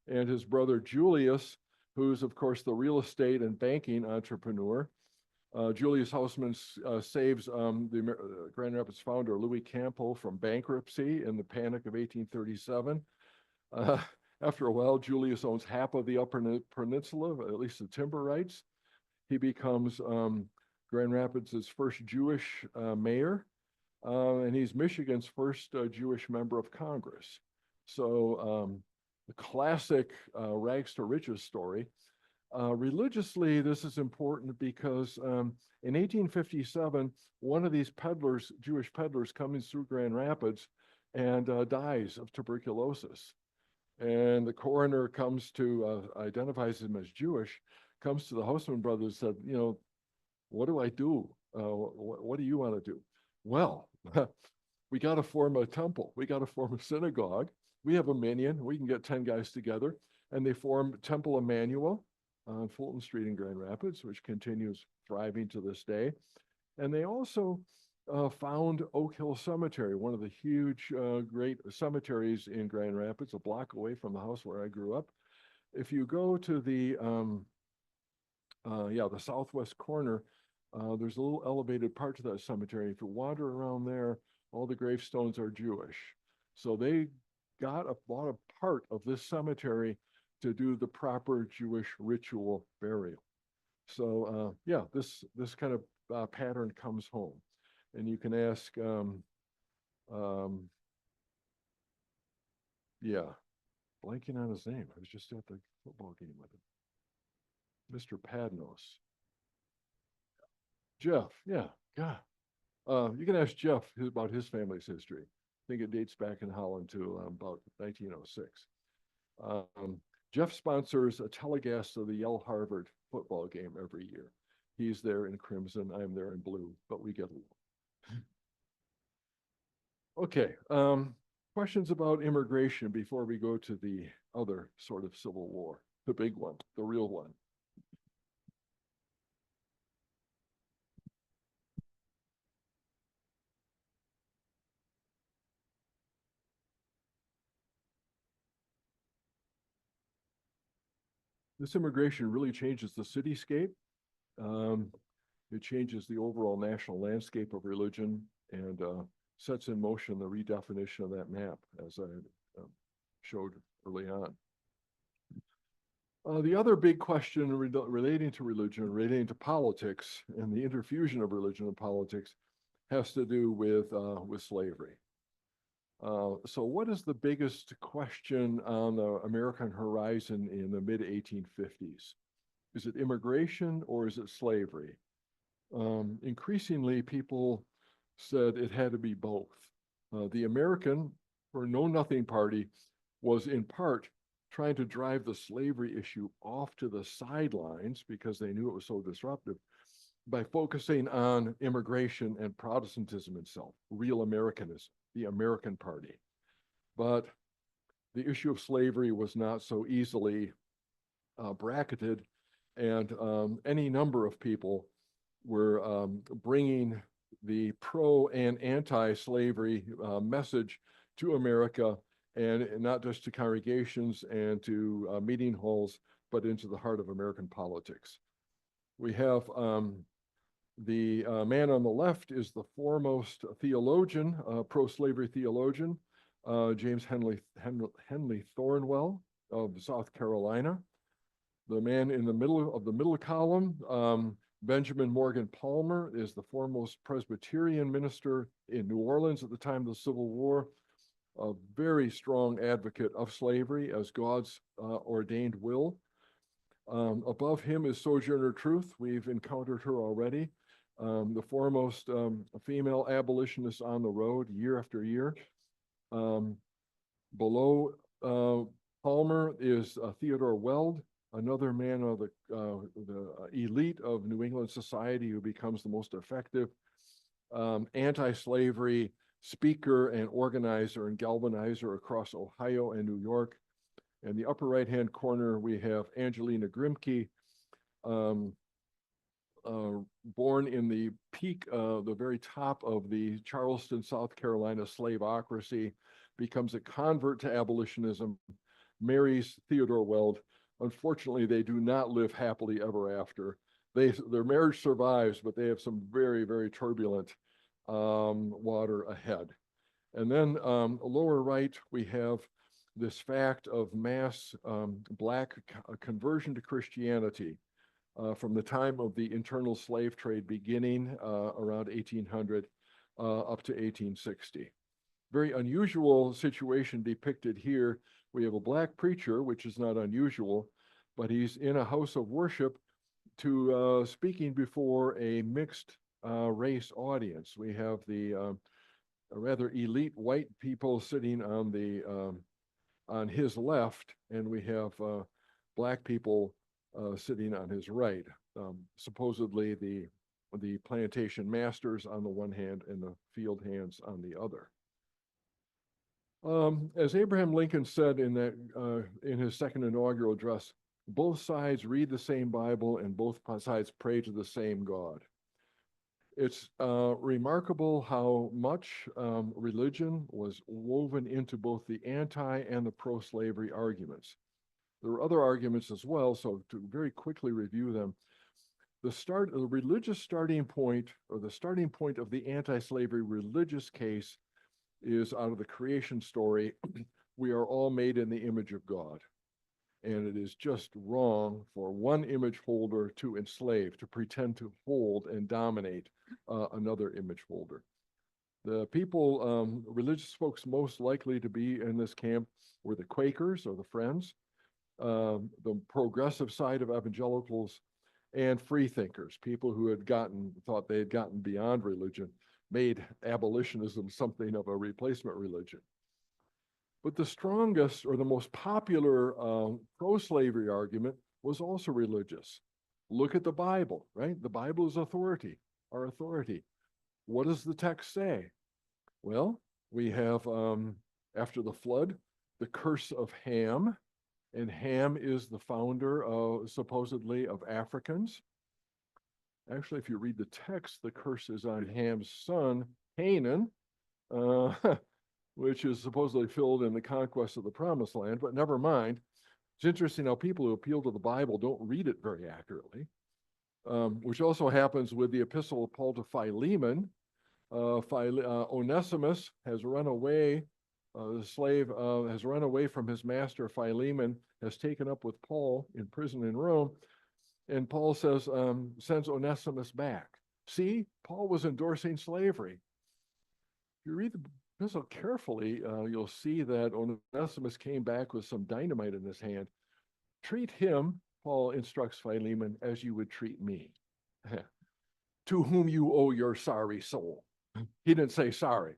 And his brother Julius, who's, of course, the real estate and banking entrepreneur. Julius Hausman saves the Grand Rapids founder, Louis Campo, from bankruptcy in the Panic of 1837. After a while, Julius owns half of the Upper Peninsula, at least the timber rights. He becomes Grand Rapids' first Jewish mayor. And he's Michigan's first Jewish member of Congress. So the classic rags to riches story. Religiously, this is important because in 1857, one of these peddlers, Jewish peddlers, comes through Grand Rapids and dies of tuberculosis. And the coroner comes to, identifies him as Jewish, comes to the Hausman brothers and said, what do I do? What do you want to do? Well, we got to form a temple. We got to form a synagogue. We have a minyan. We can get 10 guys together. And they form Temple Emmanuel on Fulton Street in Grand Rapids, which continues thriving to this day. And they also found Oak Hill Cemetery, one of the huge, great cemeteries in Grand Rapids, a block away from the house where I grew up. If you go to the southwest corner, there's a little elevated part to that cemetery. If you wander around there, all the gravestones are Jewish. So they bought a part of this cemetery to do the proper Jewish ritual burial. So this kind of pattern comes home. And you can ask, blanking on his name. I was just at the football game with him. Mr. Padnos. Jeff, yeah, God. You can ask Jeff about his family's history. I think it dates back in Holland to about 1906. Jeff sponsors a telecast of the Yale Harvard football game every year. He's there in crimson, I'm there in blue, but we get along. Okay, questions about immigration before we go to the other sort of Civil War, the big one, the real one. This immigration really changes the cityscape. It changes the overall national landscape of religion and sets in motion the redefinition of that map, as I showed early on. The other big question relating to religion, relating to politics, and the interfusion of religion and politics has to do with slavery. So what is the biggest question on the American horizon in the mid-1850s? Is it immigration or is it slavery? Increasingly, people said it had to be both. The American, or Know-Nothing Party, was in part trying to drive the slavery issue off to the sidelines because they knew it was so disruptive by focusing on immigration and Protestantism itself, real Americanism, the American Party. But the issue of slavery was not so easily bracketed, and any number of people were bringing the pro and anti-slavery message to America, and not just to congregations and to meeting halls, but into the heart of American politics. We have the man on the left is the foremost theologian, pro-slavery theologian, James Henley Thornwell of South Carolina. The man in the middle of the middle column, Benjamin Morgan Palmer, is the foremost Presbyterian minister in New Orleans at the time of the Civil War, a very strong advocate of slavery as God's ordained will. Above him is Sojourner Truth. We've encountered her already. The foremost female abolitionist on the road year after year. Below Palmer is Theodore Weld, another man of the elite of New England society who becomes the most effective anti-slavery speaker and organizer and galvanizer across Ohio and New York. In the upper right-hand corner, we have Angelina Grimke, born in the peak, the very top of the Charleston, South Carolina slaveocracy, becomes a convert to abolitionism, marries Theodore Weld. Unfortunately, they do not live happily ever after. Their marriage survives, but they have some very, very turbulent water ahead. And then lower right, we have this fact of mass Black conversion to Christianity from the time of the internal slave trade beginning around 1800 up to 1860. Very unusual situation depicted here. We have a Black preacher, which is not unusual, but he's in a house of worship to speaking before a mixed race audience. We have the rather elite white people sitting on the on his left, and we have Black people sitting on his right. Supposedly the plantation masters on the one hand and the field hands on the other. As Abraham Lincoln said in his second inaugural address, both sides read the same Bible and both sides pray to the same God. It's remarkable how much religion was woven into both the anti and the pro-slavery arguments. There were other arguments as well, so to very quickly review them, the religious starting point, or the starting point of the anti-slavery religious case, is out of the creation story. We are all made in the image of God. And it is just wrong for one image holder to enslave, to pretend to hold and dominate another image holder. The people, religious folks most likely to be in this camp were the Quakers or the Friends, the progressive side of evangelicals, and free thinkers, people who thought they had gotten beyond religion, made abolitionism something of a replacement religion. But the strongest or the most popular pro-slavery argument was also religious. Look at the Bible, right? The Bible is authority, our authority. What does the text say? Well, we have, after the flood, the curse of Ham, and Ham is the founder, supposedly, of Africans. Actually, if you read the text, the curse is on Ham's son, Canaan, which is supposedly filled in the conquest of the Promised Land, but never mind. It's interesting how people who appeal to the Bible don't read it very accurately, which also happens with the epistle of Paul to Philemon. Onesimus has run away. The slave has run away from his master. Philemon has taken up with Paul in prison in Rome. And Paul says, sends Onesimus back. See, Paul was endorsing slavery. If you read the epistle carefully, you'll see that Onesimus came back with some dynamite in his hand. Treat him, Paul instructs Philemon, as you would treat me, to whom you owe your sorry soul. He didn't say sorry.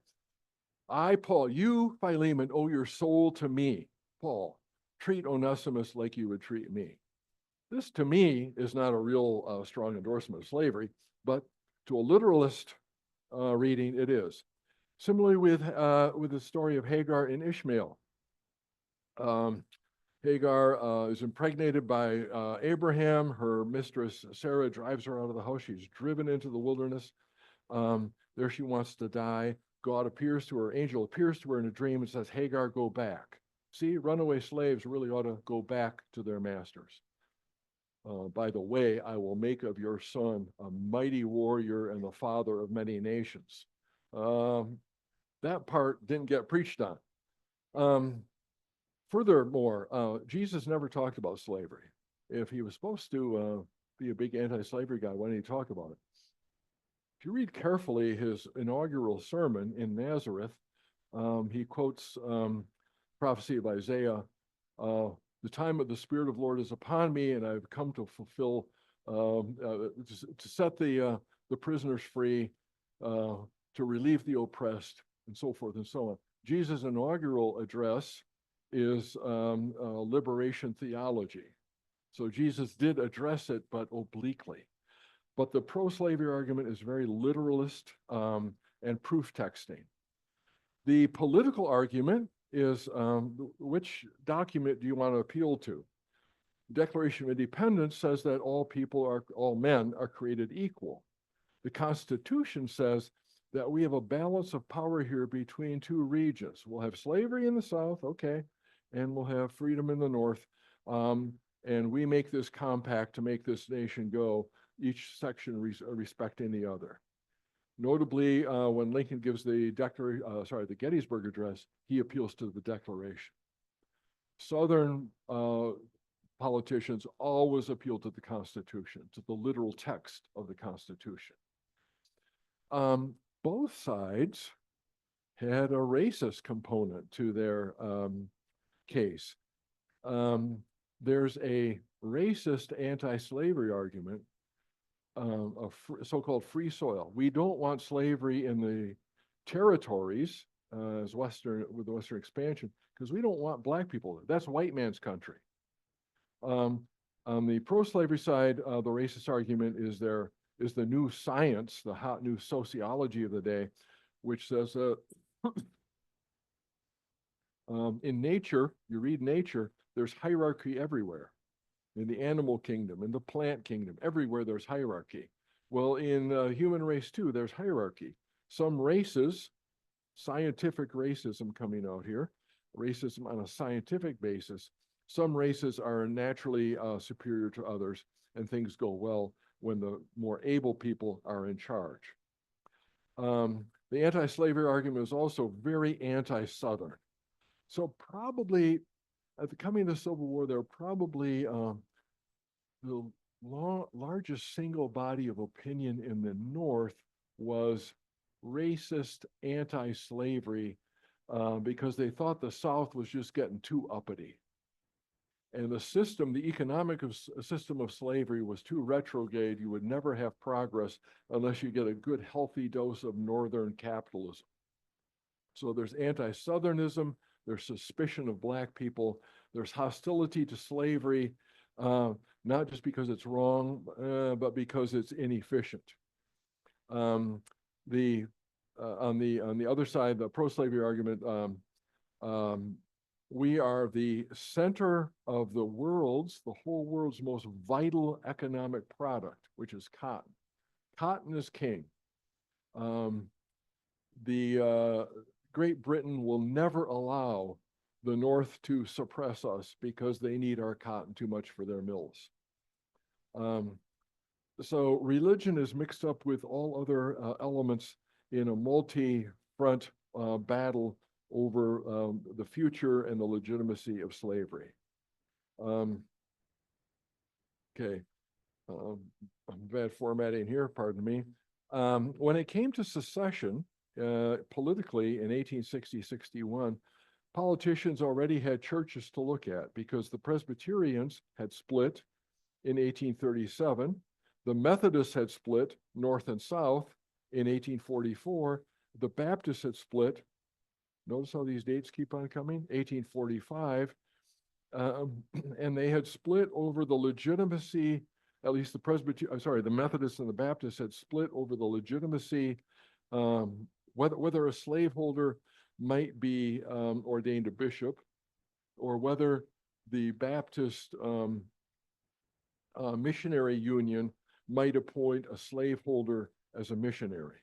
I, Paul, you, Philemon, owe your soul to me. Paul, treat Onesimus like you would treat me. This, to me, is not a real strong endorsement of slavery, but to a literalist reading, it is. Similarly with the story of Hagar and Ishmael. Hagar is impregnated by Abraham. Her mistress, Sarah, drives her out of the house. She's driven into the wilderness. There she wants to die. God appears to her, angel appears to her in a dream and says, Hagar, go back. See, runaway slaves really ought to go back to their masters. By the way, I will make of your son a mighty warrior and the father of many nations. That part didn't get preached on. Furthermore, Jesus never talked about slavery. If he was supposed to be a big anti-slavery guy, why didn't he talk about it? If you read carefully his inaugural sermon in Nazareth, he quotes prophecy of Isaiah, the time of the Spirit of the Lord is upon me, and I've come to fulfill, to set the prisoners free, to relieve the oppressed, and so forth and so on. Jesus' inaugural address is liberation theology. So Jesus did address it, but obliquely. But the pro-slavery argument is very literalist and proof texting. The political argument is which document do you want to appeal to? The Declaration of Independence says that all men are created equal. The Constitution says that we have a balance of power here between two regions. We'll have slavery in the South, okay, and we'll have freedom in the North. And we make this compact to make this nation go, each section respecting the other. Notably, when Lincoln gives the Gettysburg Address, he appeals to the Declaration. Southern politicians always appeal to the Constitution, to the literal text of the Constitution. Both sides had a racist component to their case. There's a racist anti-slavery argument of so-called free soil. We don't want slavery in the territories with the Western expansion, because we don't want black people there. That's white man's country. On the pro-slavery side, the racist argument is the new science, the hot new sociology of the day, which says In nature, you read nature, there's hierarchy everywhere. In the animal kingdom, in the plant kingdom, everywhere there's hierarchy. Well, in the human race too, there's hierarchy. Some races, scientific racism coming out here, racism on a scientific basis, some races are naturally superior to others, and things go well when the more able people are in charge. The anti-slavery argument is also very anti-Southern. So probably at the coming of the Civil War, there were probably the largest single body of opinion in the North was racist anti-slavery because they thought the South was just getting too uppity. And the system, the economic system of slavery was too retrograde. You would never have progress unless you get a good, healthy dose of Northern capitalism. So there's anti-Southernism, there's suspicion of Black people, there's hostility to slavery, not just because it's wrong, but because it's inefficient. On the other side, the pro-slavery argument, we are the center of the whole world's most vital economic product, which is cotton. Cotton is king. Great Britain will never allow the North to suppress us because they need our cotton too much for their mills. So religion is mixed up with all other elements in a multi-front battle over the future and the legitimacy of slavery. Okay, bad formatting here, pardon me. When it came to secession, politically in 1860-61, politicians already had churches to look at because the Presbyterians had split in 1837. The Methodists had split north and south in 1844. The Baptists had split. Notice how these dates keep on coming, 1845. And they had split over the legitimacy, at least the Methodists and the Baptists had split over the legitimacy, whether a slaveholder might be ordained a bishop, or whether the Baptist missionary union might appoint a slaveholder as a missionary.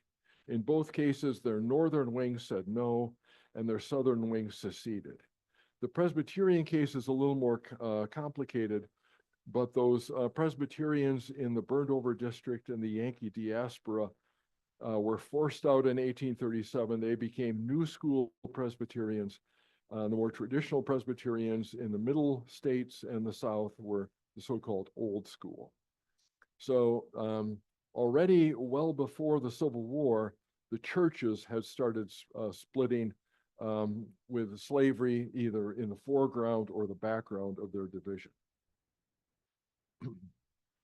In both cases, their northern wing said no, and their southern wing seceded. The Presbyterian case is a little more complicated, but those Presbyterians in the burned over district and the Yankee diaspora were forced out in 1837. They became New School Presbyterians. The more traditional Presbyterians in the middle states and the South were the so-called Old School. So already well before the Civil War, the churches had started splitting with slavery either in the foreground or the background of their division.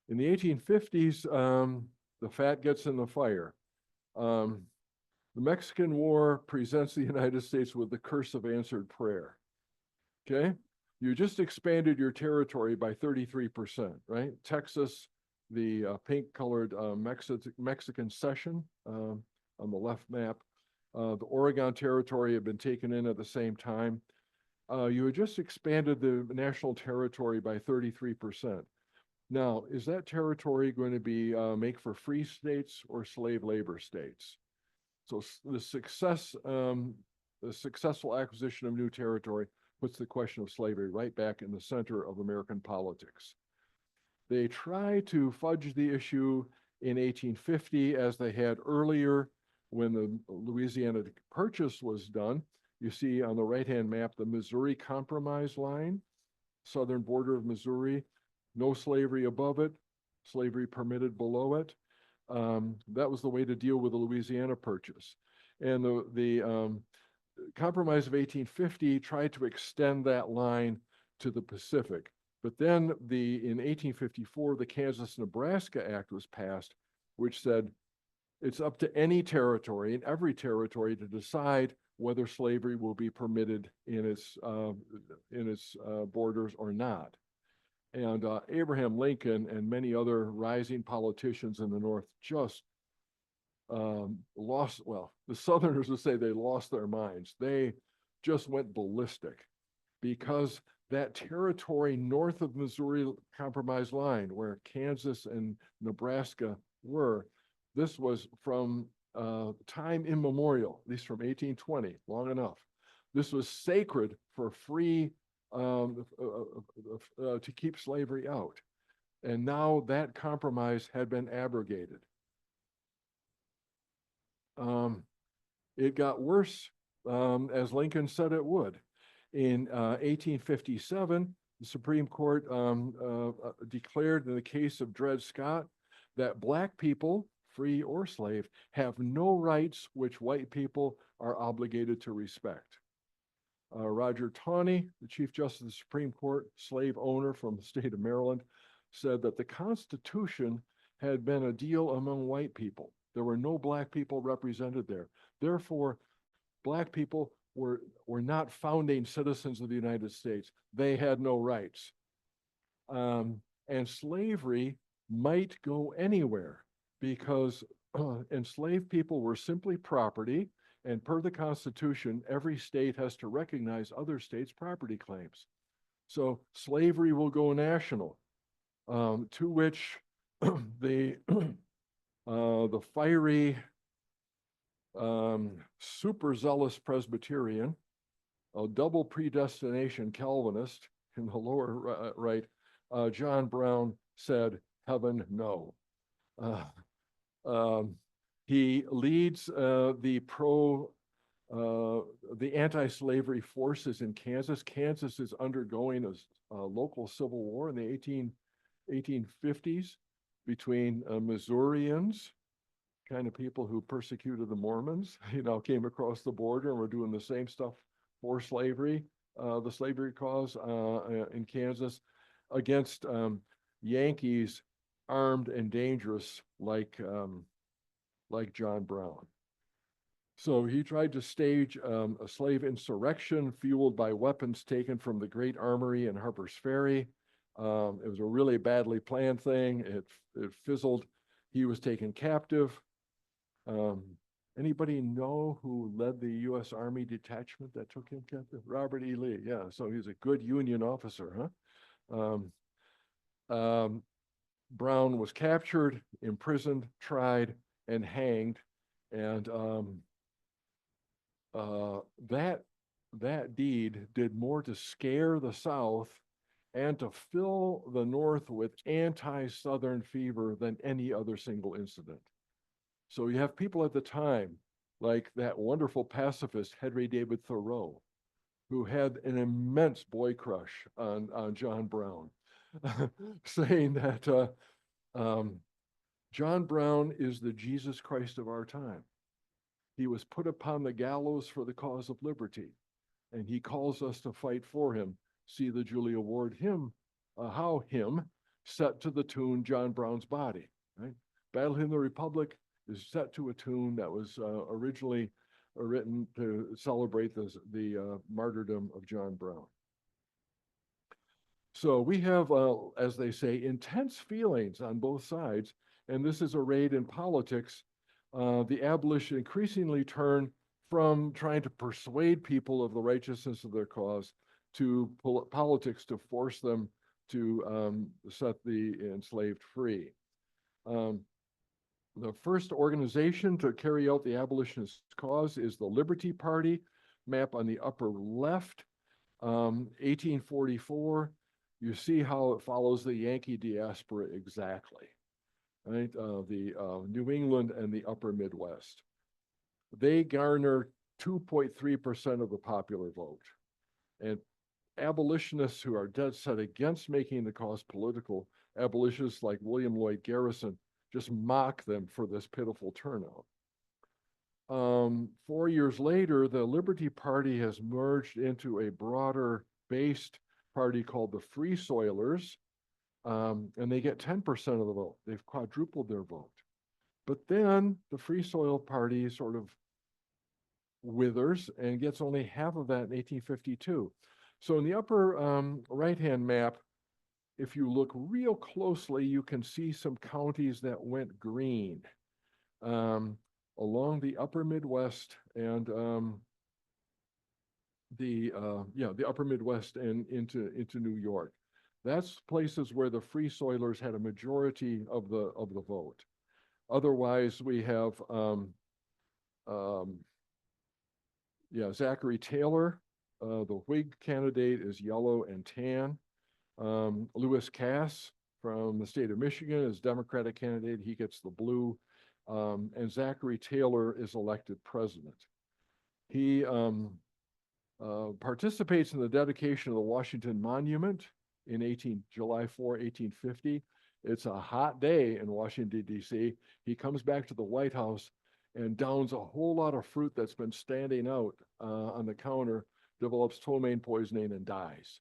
In the 1850s, the fat gets in the fire. The Mexican War presents the United States with the curse of answered prayer. Okay? You just expanded your territory by 33%, right? Texas, the pink-colored Mexican cession on the left map. The Oregon Territory had been taken in at the same time. You had just expanded the national territory by 33%. Now, is that territory going to be make for free states or slave labor states? So the successful acquisition of new territory puts the question of slavery right back in the center of American politics. They try to fudge the issue in 1850 as they had earlier when the Louisiana Purchase was done. You see on the right-hand map the Missouri Compromise line, southern border of Missouri, no slavery above it, slavery permitted below it. That was the way to deal with the Louisiana Purchase. And the Compromise of 1850 tried to extend that line to the Pacific. But then in 1854, the Kansas-Nebraska Act was passed, which said it's up to any territory, in every territory, to decide whether slavery will be permitted in its borders or not. And Abraham Lincoln and many other rising politicians in the North just lost, well, the Southerners would say they lost their minds. They just went ballistic because that territory north of Missouri Compromise line, where Kansas and Nebraska were, this was from time immemorial, at least from 1820, long enough. This was sacred for free, to keep slavery out. And now that compromise had been abrogated. It got worse, as Lincoln said it would. In 1857, the Supreme Court declared in the case of Dred Scott that Black people, free or slave, have no rights which white people are obligated to respect. Roger Taney, the Chief Justice of the Supreme Court, slave owner from the state of Maryland, said that the Constitution had been a deal among white people. There were no Black people represented there. Therefore, Black people were not founding citizens of the United States. They had no rights. And slavery might go anywhere because enslaved people were simply property, and per the Constitution, every state has to recognize other states' property claims. So slavery will go national, to which the fiery, super zealous Presbyterian, a double predestination Calvinist in the lower right, John Brown said, "Heaven, no." He leads the anti-slavery forces in Kansas. Kansas is undergoing a local civil war in the 1850s between Missourians, kind of people who persecuted the Mormons, came across the border and were doing the same stuff for slavery, the slavery cause in Kansas, against Yankees armed and dangerous like John Brown. So he tried to stage a slave insurrection fueled by weapons taken from the Great Armory in Harper's Ferry. It was a really badly planned thing. It fizzled. He was taken captive. Anybody know who led the U.S. Army detachment that took him captive? Robert E. Lee. Yeah, so he's a good Union officer, huh? Brown was captured, imprisoned, tried, and hanged, and that deed did more to scare the South and to fill the North with anti-Southern fever than any other single incident. So you have people at the time, like that wonderful pacifist Henry David Thoreau, who had an immense boy crush on John Brown, saying that John Brown is the Jesus Christ of our time. He was put upon the gallows for the cause of liberty, and he calls us to fight for him. See the Julia Ward hymn, how hymn set to the tune John Brown's Body, right? Battle Hymn of the Republic is set to a tune that was originally written to celebrate the martyrdom of John Brown. So we have, as they say, intense feelings on both sides, and this is arrayed in politics. The abolitionists increasingly turn from trying to persuade people of the righteousness of their cause to politics to force them to set the enslaved free. The first organization to carry out the abolitionist cause is the Liberty Party, map on the upper left, 1844. You see how it follows the Yankee diaspora exactly, right? The New England and the upper Midwest. They garner 2.3% of the popular vote. And abolitionists who are dead set against making the cause political, abolitionists like William Lloyd Garrison, just mock them for this pitiful turnout. 4 years later, the Liberty Party has merged into a broader based party called the Free Soilers, and they get 10% of the vote. They've quadrupled their vote. But then the Free Soil Party sort of withers and gets only half of that in 1852. So in the upper right-hand map, if you look real closely, you can see some counties that went green along the upper Midwest and the upper Midwest and into New York. That's places where the Free Soilers had a majority of the vote. Otherwise, we have Zachary Taylor, the Whig candidate, is yellow and tan. Lewis Cass from the state of Michigan is Democratic candidate. He gets the blue. And Zachary Taylor is elected president. He participates in the dedication of the Washington Monument in July 4, 1850. It's a hot day in Washington, D.C. He comes back to the White House and downs a whole lot of fruit that's been standing out on the counter, develops ptomaine poisoning, and dies.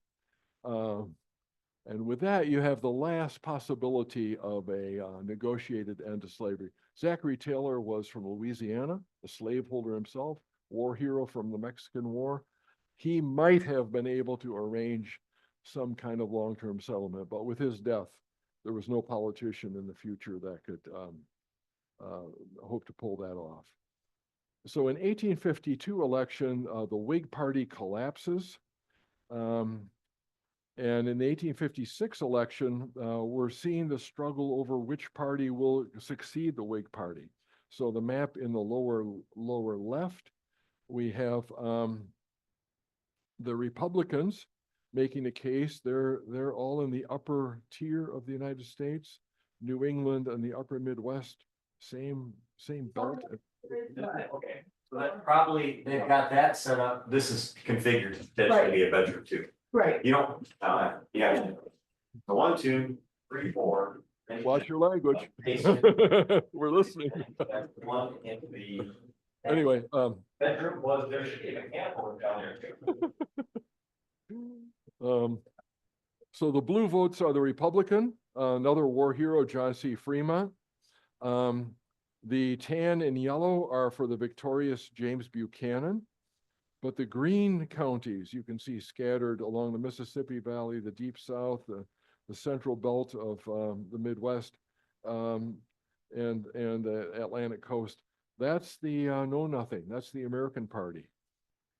And with that, you have the last possibility of a negotiated end to slavery. Zachary Taylor was from Louisiana, a slaveholder himself, war hero from the Mexican War. He might have been able to arrange some kind of long-term settlement, but with his death, there was no politician in the future that could hope to pull that off. So in 1852 election, the Whig Party collapses. And in the 1856 election, we're seeing the struggle over which party will succeed the Whig Party. So the map in the lower left, we have the Republicans making a case. They're all in the upper tier of the United States. New England and the upper Midwest, same belt. Okay, so that probably, they've got that set up. This is configured to potentially be a bedroom too. Right. You don't, yeah. So 1, 2, 3, 4. Watch your language. We're listening. That's one into the. Anyway, Bedroom was, there should be a camp down there too. So the blue votes are the Republican, another war hero, John C. Fremont. The tan and yellow are for the victorious James Buchanan. But the green counties you can see scattered along the Mississippi Valley, the Deep South, the central belt of the Midwest, and the Atlantic coast. That's the Know Nothing. That's the American Party.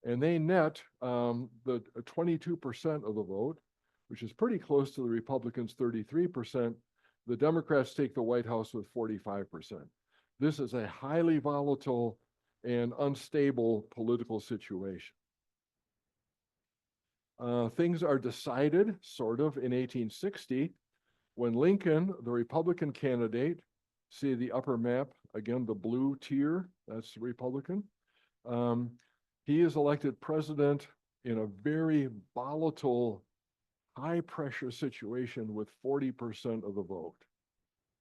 And they net the 22% of the vote, which is pretty close to the Republicans' 33%. The Democrats take the White House with 45%. This is a highly volatile and unstable political situation. Things are decided, sort of, in 1860, when Lincoln, the Republican candidate, see the upper map, again, the blue tier, that's Republican. He is elected president in a very volatile, high-pressure situation with 40% of the vote.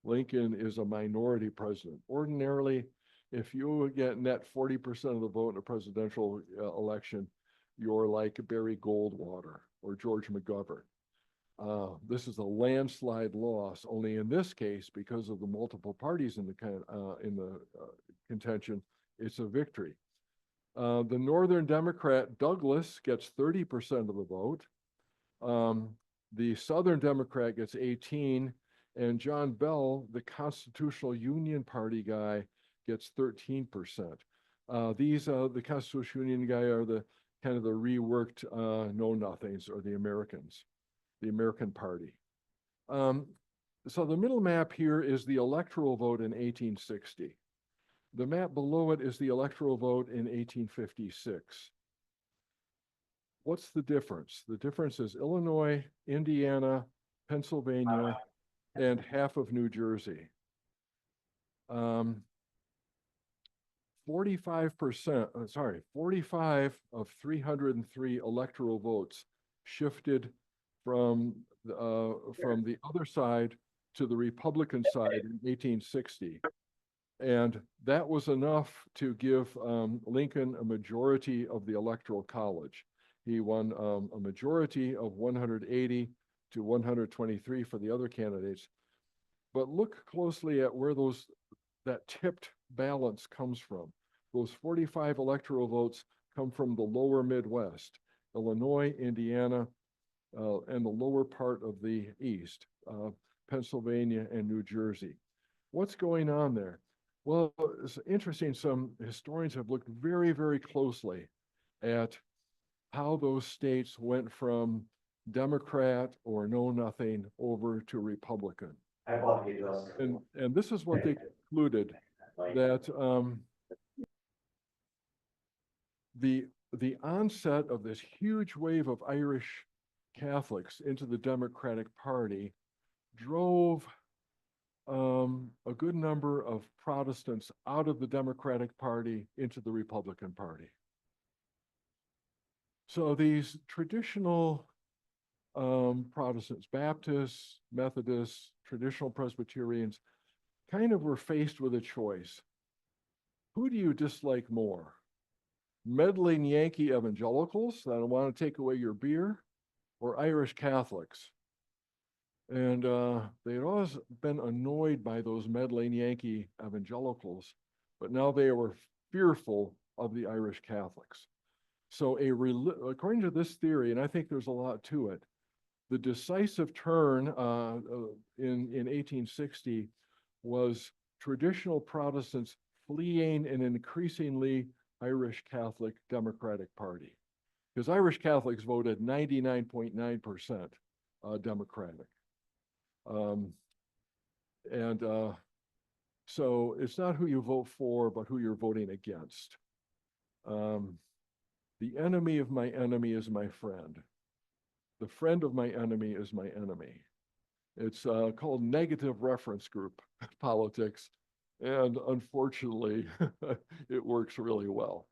Lincoln is a minority president. Ordinarily, if you get net 40% of the vote in a presidential election, you're like Barry Goldwater or George McGovern. This is a landslide loss. Only in this case, because of the multiple parties in the contention, it's a victory. The Northern Democrat Douglas gets 30% of the vote. The Southern Democrat gets 18%, and John Bell, the Constitutional Union Party guy, gets 13%. The Constitutional Union guy are the kind of the reworked know-nothings, or the Americans, the American Party. So the middle map here is the electoral vote in 1860. The map below it is the electoral vote in 1856. What's the difference? The difference is Illinois, Indiana, Pennsylvania, and half of New Jersey. 45 of 303 electoral votes shifted from the other side to the Republican side in 1860. And that was enough to give Lincoln a majority of the Electoral College. He won a majority of 180 to 123 for the other candidates. But look closely at where that tipped balance comes from. Those 45 electoral votes come from the lower Midwest, Illinois, Indiana, and the lower part of the East, Pennsylvania and New Jersey. What's going on there? Well, it's interesting. Some historians have looked very, very closely at how those states went from Democrat or know nothing over to Republican. And this is what they concluded, that the onset of this huge wave of Irish Catholics into the Democratic Party drove a good number of Protestants out of the Democratic Party into the Republican Party. So these traditional Protestants, Baptists, Methodists, traditional Presbyterians, kind of were faced with a choice. Who do you dislike more? Meddling Yankee evangelicals that want to take away your beer, or Irish Catholics? And they had always been annoyed by those meddling Yankee evangelicals, but now they were fearful of the Irish Catholics. So according to this theory, and I think there's a lot to it, the decisive turn in 1860 was traditional Protestants fleeing an increasingly Irish Catholic Democratic Party. Because Irish Catholics voted 99.9% Democratic. So it's not who you vote for, but who you're voting against. The enemy of my enemy is my friend. The friend of my enemy is my enemy. It's called negative reference group politics, and unfortunately, it works really well.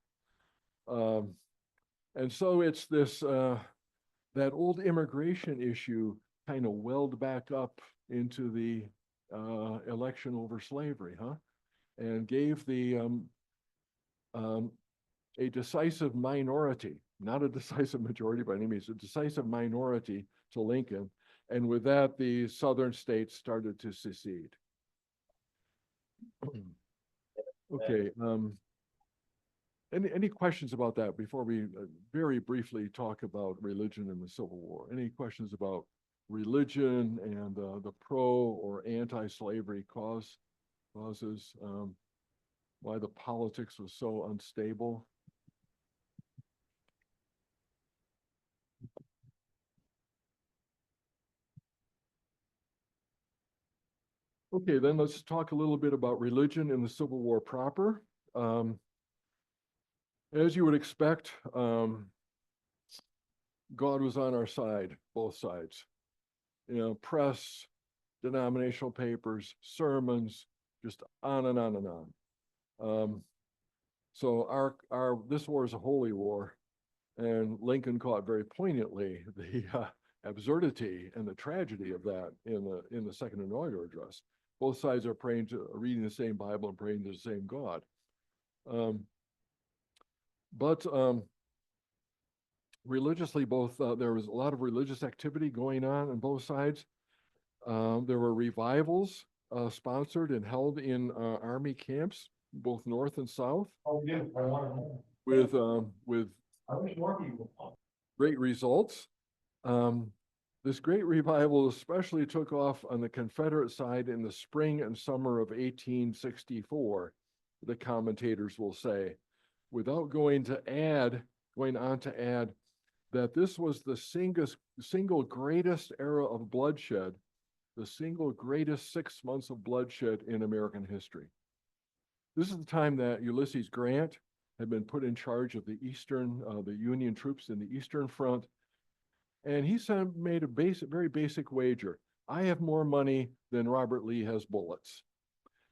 And so it's this, that old immigration issue kind of welled back up into the election over slavery, and gave the a decisive minority, not a decisive majority by any means, a decisive minority to Lincoln. And with that, the southern states started to secede. Okay. Any questions about that before we very briefly talk about religion in the Civil War? Any questions about religion and the pro or anti-slavery causes, why the politics was so unstable? Okay, then let's talk a little bit about religion in the Civil War proper. As you would expect, God was on our side, both sides. You know, press, denominational papers, sermons, just on and on and on. So this war is a holy war, and Lincoln caught very poignantly the absurdity and the tragedy of that in the second inaugural address. Both sides are reading the same Bible and praying to the same God. But religiously, there was a lot of religious activity going on both sides. There were revivals sponsored and held in army camps, both north and south, with great results. This great revival especially took off on the Confederate side in the spring and summer of 1864, the commentators will say, without going on to add that this was the single greatest era of bloodshed, the single greatest 6 months of bloodshed in American history. This is the time that Ulysses Grant had been put in charge of the Union troops in the Eastern Front. And he made a very basic wager. I have more money than Robert Lee has bullets.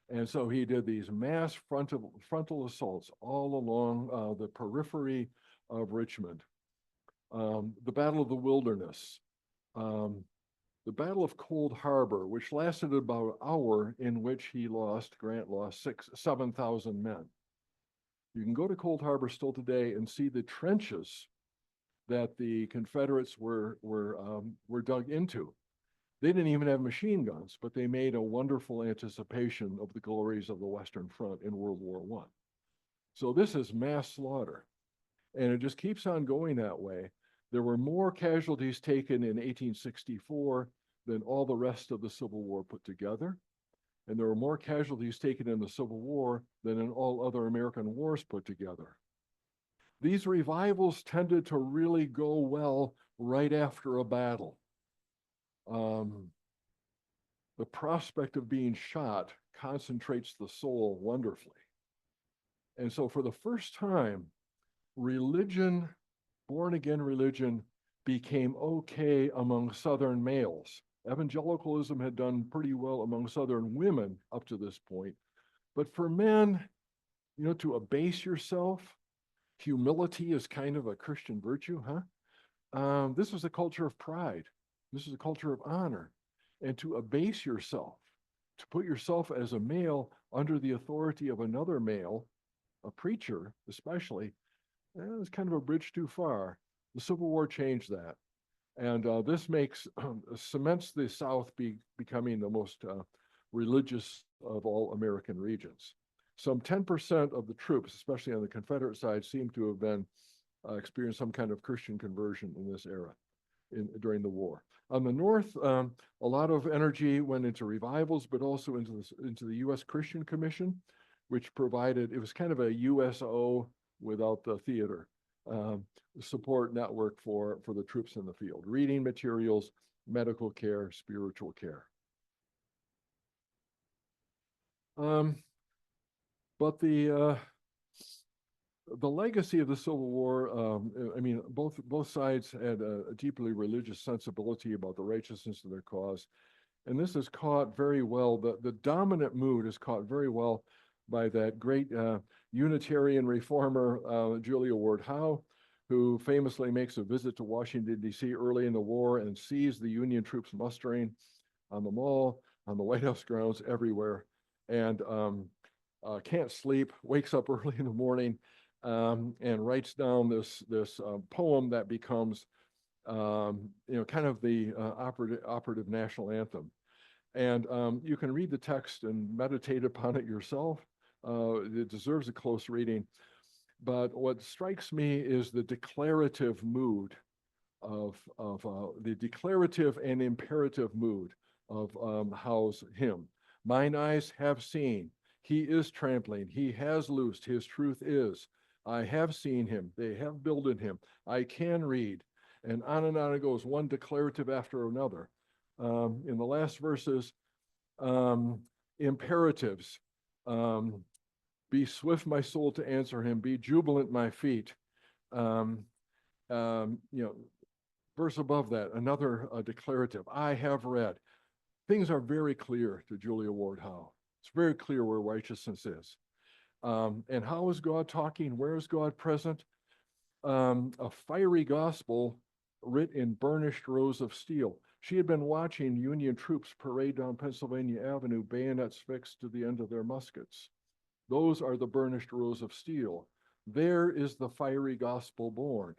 And so he did these mass frontal assaults all along the periphery of Richmond. The Battle of the Wilderness, the Battle of Cold Harbor, which lasted about an hour, in which Grant lost 7,000 men. You can go to Cold Harbor still today and see the trenches that the Confederates were dug into. They didn't even have machine guns, but they made a wonderful anticipation of the glories of the Western Front in World War I. So this is mass slaughter, and it just keeps on going that way. There were more casualties taken in 1864 than all the rest of the Civil War put together, and there were more casualties taken in the Civil War than in all other American wars put together. these revivals tended to really go well right after a battle. The prospect of being shot concentrates the soul wonderfully. And so for the first time, religion, born again religion, became okay among Southern males. Evangelicalism had done pretty well among Southern women up to this point. But for men, you know, to abase yourself, humility is kind of a Christian virtue, huh? This was a culture of pride. This is a culture of honor. And to abase yourself, to put yourself as a male under the authority of another male, a preacher especially, it's kind of a bridge too far. The Civil War changed that. And this makes, cements the South becoming the most religious of all American regions. Some 10% of the troops, especially on the Confederate side, seem to have been experienced some kind of Christian conversion in this era, during the war. On the North, a lot of energy went into revivals, but also into the U.S. Christian Commission, which provided, it was kind of a USO without the theater, support network for the troops in the field, reading materials, medical care, spiritual care. But the legacy of the Civil War, I mean, both sides had a deeply religious sensibility about the righteousness of their cause. And this is caught very well, the dominant mood is caught very well by that great Unitarian reformer, Julia Ward Howe, who famously makes a visit to Washington, D.C. early in the war and sees the Union troops mustering on the Mall, on the White House grounds, everywhere, and can't sleep, wakes up early in the morning, and writes down this poem that becomes, you know, kind of the operative national anthem. And you can read the text and meditate upon it yourself. It deserves a close reading. But what strikes me is the declarative mood of the declarative and imperative mood of Howe's hymn. Mine eyes have seen, he is trampling, he has loosed, his truth is. I have seen him, they have builded him, I can read. And on it goes, one declarative after another. In the last verses, imperatives. Be swift, my soul, to answer him. Be jubilant, my feet. You know, verse above that, another declarative. I have read. Things are very clear to Julia Ward Howe. It's very clear where righteousness is. And how is God talking? Where is God present? A fiery gospel writ in burnished rows of steel. She had been watching Union troops parade down Pennsylvania Avenue, bayonets fixed to the end of their muskets. Those are the burnished rows of steel. There is the fiery gospel born.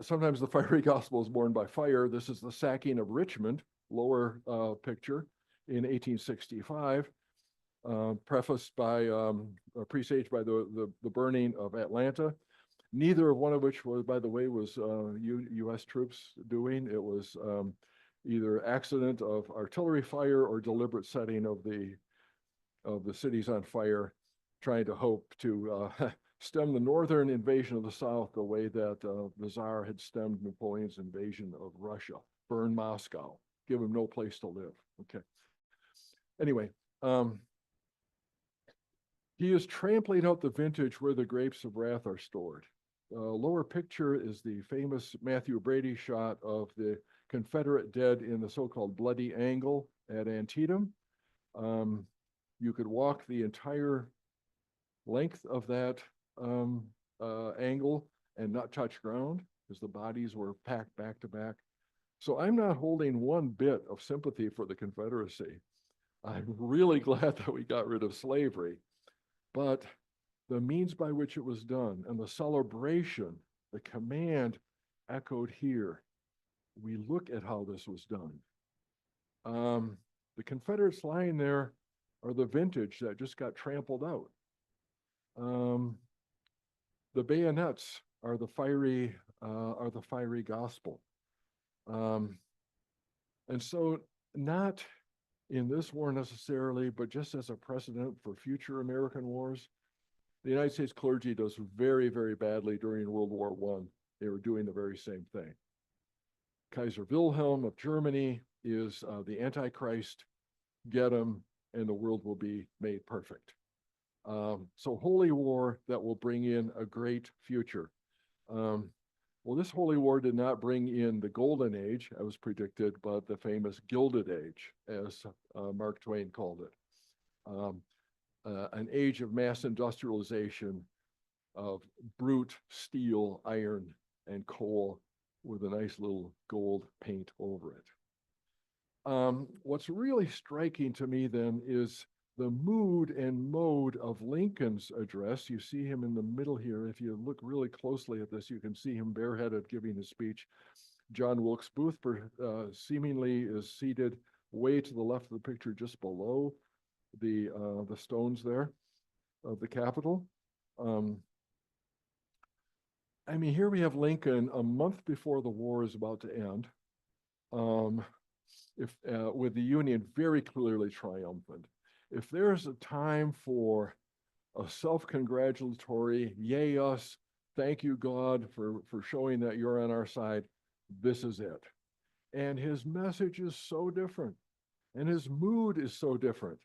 Sometimes the fiery gospel is born by fire. This is the sacking of Richmond, lower picture, in 1865, prefaced by, presaged by the burning of Atlanta. Neither of one of which was, by the way, was U.S. troops doing. It was either accident of artillery fire or deliberate setting of the cities on fire, trying to hope to stem the northern invasion of the South the way that the Tsar had stemmed Napoleon's invasion of Russia. Burn Moscow, give him no place to live. Okay. Anyway, he is trampling out the vintage where the grapes of wrath are stored. Lower picture is the famous Matthew Brady shot of the Confederate dead in the so-called Bloody Angle at Antietam. You could walk the entire length of that angle and not touch ground because the bodies were packed back to back. So I'm not holding one bit of sympathy for the Confederacy. I'm really glad that we got rid of slavery, but the means by which it was done and the celebration, the command echoed here. We look at how this was done. The Confederates lying there are the vintage that just got trampled out. The bayonets are the fiery gospel. And so not in this war necessarily, but just as a precedent for future American wars, The United States clergy does very, very badly during World War I. They were doing the very same thing. Kaiser Wilhelm of Germany is the Antichrist. Get him, and the world will be made perfect. So holy war that will bring in a great future. Well, this holy war did not bring in the golden age, as predicted, but the famous gilded age, as Mark Twain called it. An age of mass industrialization, of brute steel, iron, and coal with a nice little gold paint over it. What's really striking to me then is the mood and mode of Lincoln's address. You see him in the middle here. If you look really closely at this, you can see him bareheaded giving his speech. John Wilkes Booth seemingly is seated way to the left of the picture, just below the stones there of the Capitol. I mean, here we have Lincoln a month before the war is about to end, with the Union very clearly triumphant. If there's a time for a self-congratulatory, yay us, thank you God for showing that you're on our side, this is it. And his message is so different, and his mood is so different.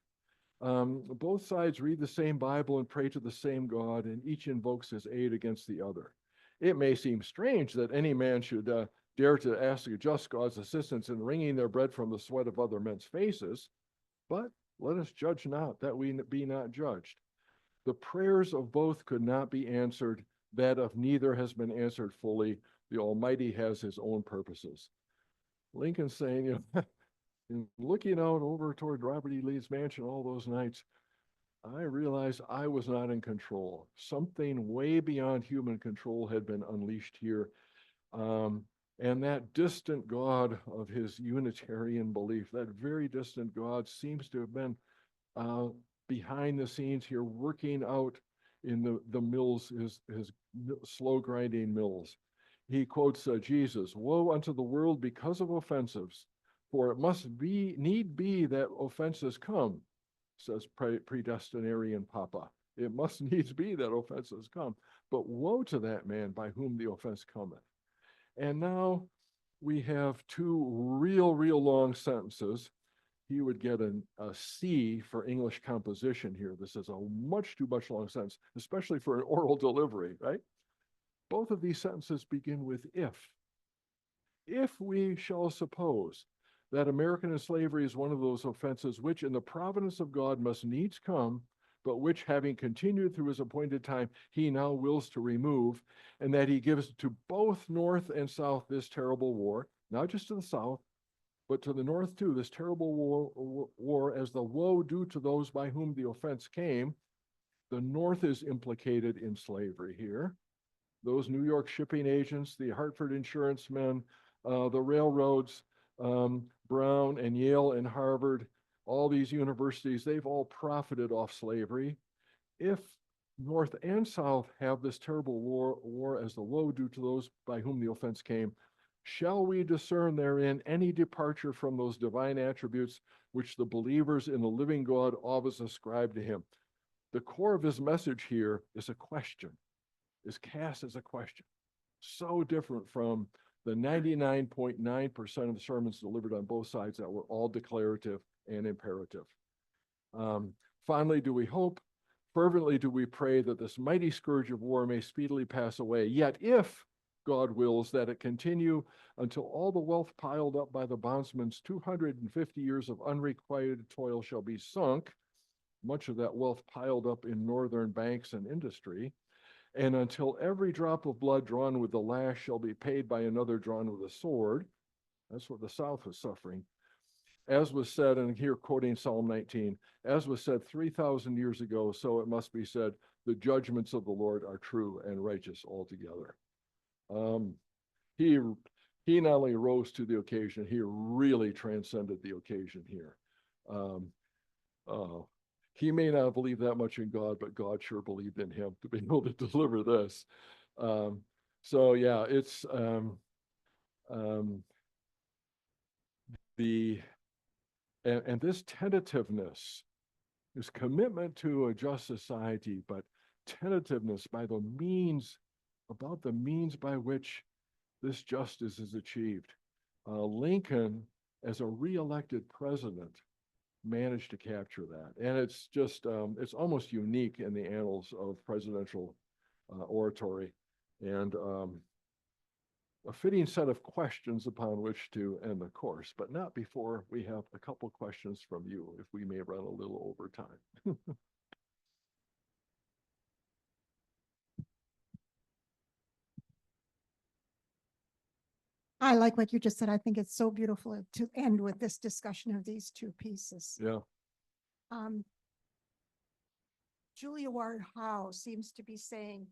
Both sides read the same Bible and pray to the same God, and each invokes his aid against the other. It may seem strange that any man should dare to ask a just God's assistance in wringing their bread from the sweat of other men's faces, but let us judge not, that we be not judged. The prayers of both could not be answered. That of neither has been answered fully. The Almighty has his own purposes. Lincoln saying, you know, in looking out over toward Robert E. Lee's mansion all those nights, I realized I was not in control. Something way beyond human control had been unleashed here. And that distant God of his Unitarian belief, that very distant God, seems to have been behind the scenes here, working out in the mills, his slow grinding mills. He quotes Jesus, "Woe unto the world because of offenses, for it must need be that offenses come," says predestinarian Papa. It must needs be that offenses come. But woe to that man by whom the offense cometh. And now we have two real long sentences. He would get a C for English composition here. This is a much too much long sentence, especially for an oral delivery, right? Both of these sentences begin with if. If we shall suppose that American slavery is one of those offenses which in the providence of God must needs come, but which having continued through his appointed time, he now wills to remove, and that he gives to both North and South this terrible war, not just to the South, but to the North too, this terrible war as the woe due to those by whom the offense came. The North is implicated in slavery here. Those New York shipping agents, the Hartford insurance men, the railroads, Brown and Yale and Harvard, all these universities, they've all profited off slavery. If North and South have this terrible war as the woe due to those by whom the offense came, shall we discern therein any departure from those divine attributes which the believers in the living God always ascribe to him? The core of his message here is a question, is cast as a question. So different from the 99.9% of the sermons delivered on both sides that were all declarative and imperative. Finally, do we hope? Fervently do we pray that this mighty scourge of war may speedily pass away. Yet if God wills that it continue until all the wealth piled up by the bondsman's 250 years of unrequited toil shall be sunk, much of that wealth piled up in northern banks and industry, and until every drop of blood drawn with the lash shall be paid by another drawn with a sword. That's what the South was suffering. As was said, and here quoting Psalm 19, as was said 3,000 years ago, so it must be said, the judgments of the Lord are true and righteous altogether. He not only rose to the occasion, he really transcended the occasion here. He may not believe that much in God, but God sure believed in him to be able to deliver this. So yeah, it's and this tentativeness, this commitment to a just society, but tentativeness by the means, about the means by which this justice is achieved. Lincoln, as a re-elected president, managed to capture that. And it's just, it's almost unique in the annals of presidential oratory. And a fitting set of questions upon which to end the course, but not before we have a couple questions from you, if we may run a little over time. I like what you just said. I think it's so beautiful to end with this discussion of these two pieces. Yeah. Julia Ward Howe seems to be saying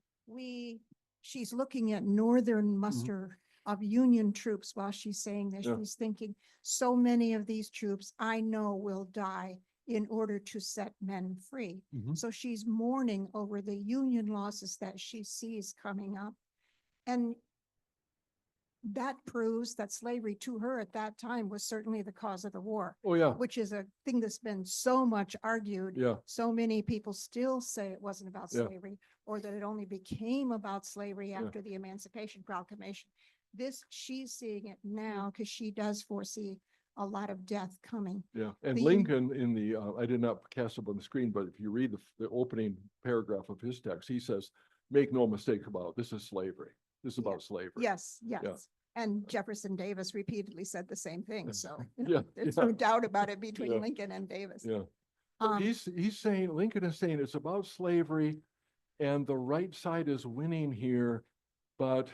she's looking at northern muster of Union troops while she's saying this. Yeah. She's thinking, so many of these troops I know will die in order to set men free. So she's mourning over the Union losses that she sees coming up. And that proves that slavery to her at that time was certainly the cause of the war. Oh, yeah. Which is a thing that's been so much argued. Yeah. So many people still say it wasn't about Yeah. slavery, or that it only became about slavery after the Emancipation Proclamation. She's seeing it now because she does foresee a lot of death coming. Yeah, and The- Lincoln in the, I did not cast up on the screen, but if you read the opening paragraph of his text, he says, make no mistake about it, this is slavery. This is about slavery. Yes, yes. And Jefferson Davis repeatedly said the same thing. So Yeah, there's yeah. no doubt about it between Yeah. Lincoln and Davis. Yeah. But he's saying, Lincoln is saying it's about slavery and the right side is winning here, but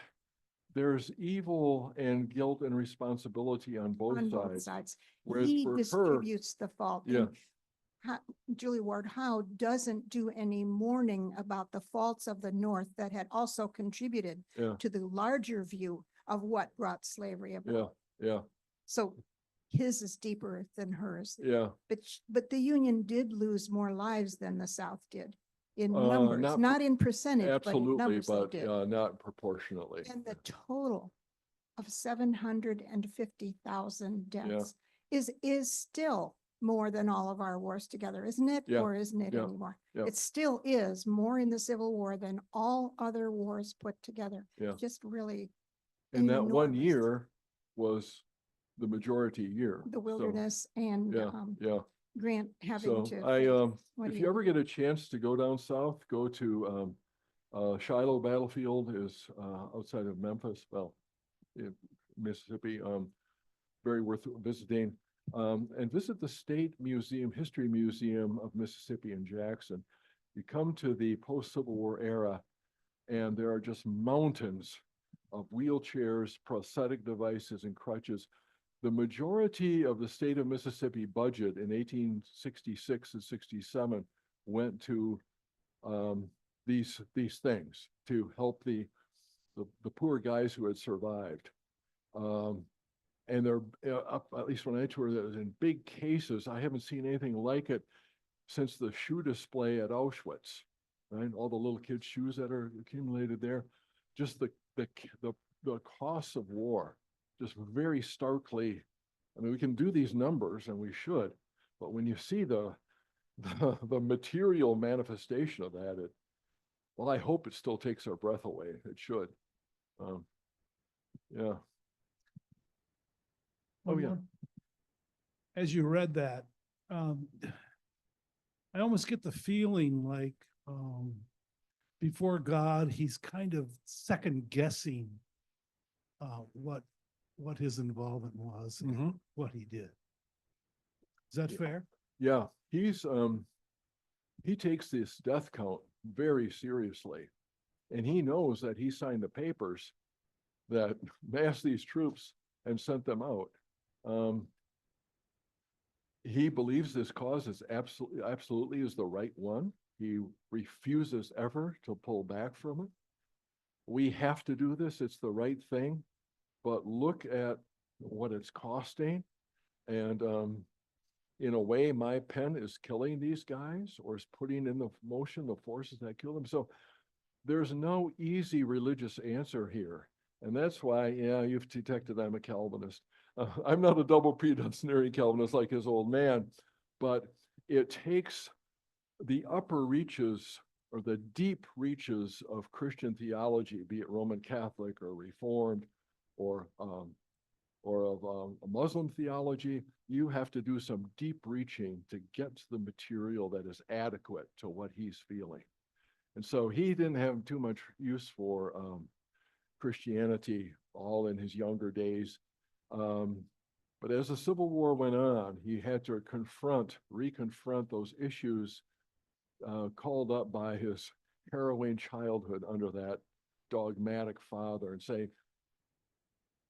there's evil and guilt and responsibility on both On both sides. sides. Whereas He for her, distributes the fault. Yeah. Julia Ward Howe doesn't do any mourning about the faults of the North that had also contributed Yeah. to the larger view of what brought slavery about. yeah, So his is deeper than hers. yeah. But the Union did lose more lives than the South did in Uh, numbers, not in percentage, but in Absolutely, numbers they but did. not proportionately. And the total of 750,000 deaths is still more than all of our wars together, isn't it? Yeah, Or isn't it yeah, anymore? yeah. It still is more in the Civil War than all other wars put together. Yeah. Just really And that one enormous. year was the majority year. the So, wilderness and Yeah. Grant having So to. I, face what if he you ever had. get a chance to go down south, go to, Shiloh Battlefield is, outside of Memphis, well, in Mississippi, very worth visiting. And visit the State Museum, History Museum of Mississippi in Jackson. You come to the post-Civil War era, and there are just mountains of wheelchairs, prosthetic devices, and crutches. The majority of the state of Mississippi budget in 1866 and 67 went to these things to help the poor guys who had survived. And they're up, at least when I toured, that was in big cases. I haven't seen anything like it since the shoe display at Auschwitz, right? All the little kids' shoes that are accumulated there. Just the costs of war, just very starkly. I mean, we can do these numbers, and we should, but when you see the material manifestation of that, well, I hope it still takes our breath away. It should. Yeah. Oh, yeah. As you read that, I almost get the feeling like before God, he's kind of second guessing what his involvement was, and what he did. Is that fair? Yeah, he takes this death count very seriously. And he knows that he signed the papers that massed these troops and sent them out. He believes this cause is absolutely is the right one. He refuses ever to pull back from it. We have to do this. It's the right thing. But look at what it's costing. And in a way, my pen is killing these guys, or is putting in the motion the forces that kill them. So there's no easy religious answer here. And that's why, yeah, you've detected I'm a Calvinist. I'm not a double predestinary Calvinist like his old man, but it takes the upper reaches or the deep reaches of Christian theology, be it Roman Catholic or Reformed or of a Muslim theology, you have to do some deep reaching to get to the material that is adequate to what he's feeling. And so he didn't have too much use for Christianity all in his younger days. But as the Civil War went on, he had to reconfront those issues called up by his harrowing childhood under that dogmatic father and say,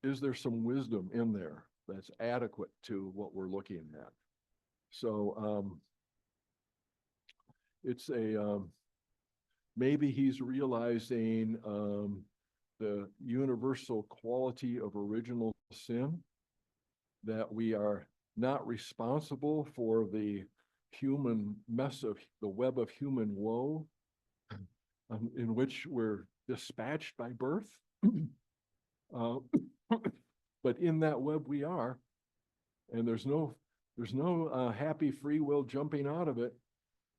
is there some wisdom in there that's adequate to what we're looking at? So it's maybe he's realizing the universal quality of original sin, that we are not responsible for the human mess of the web of human woe in which we're dispatched by birth. But in that web we are, and there's no happy free will jumping out of it.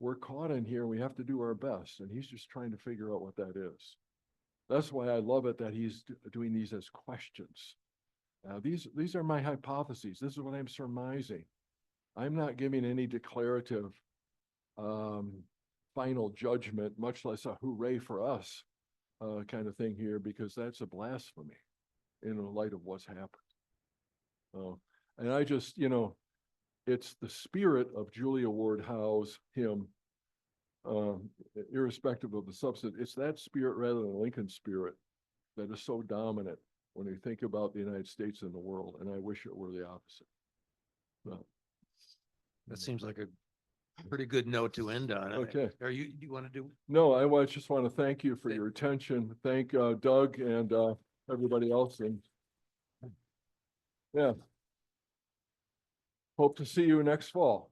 We're caught in here. We have to do our best, and he's just trying to figure out what that is. That's why I love it that he's doing these as questions. These are my hypotheses. This is what I'm surmising. I'm not giving any declarative final judgment, much less a hooray for us kind of thing here, because that's a blasphemy in the light of what's happened. And I just, it's the spirit of Julia Ward Howe's hymn, irrespective of the substance. It's that spirit rather than Lincoln's spirit that is so dominant when we think about the United States and the world, and I wish it were the opposite. That seems like a pretty good note to end on. Okay. Do you want to do? No, I just want to thank you for your attention. Thank Doug and everybody else, and yeah. Hope to see you next fall.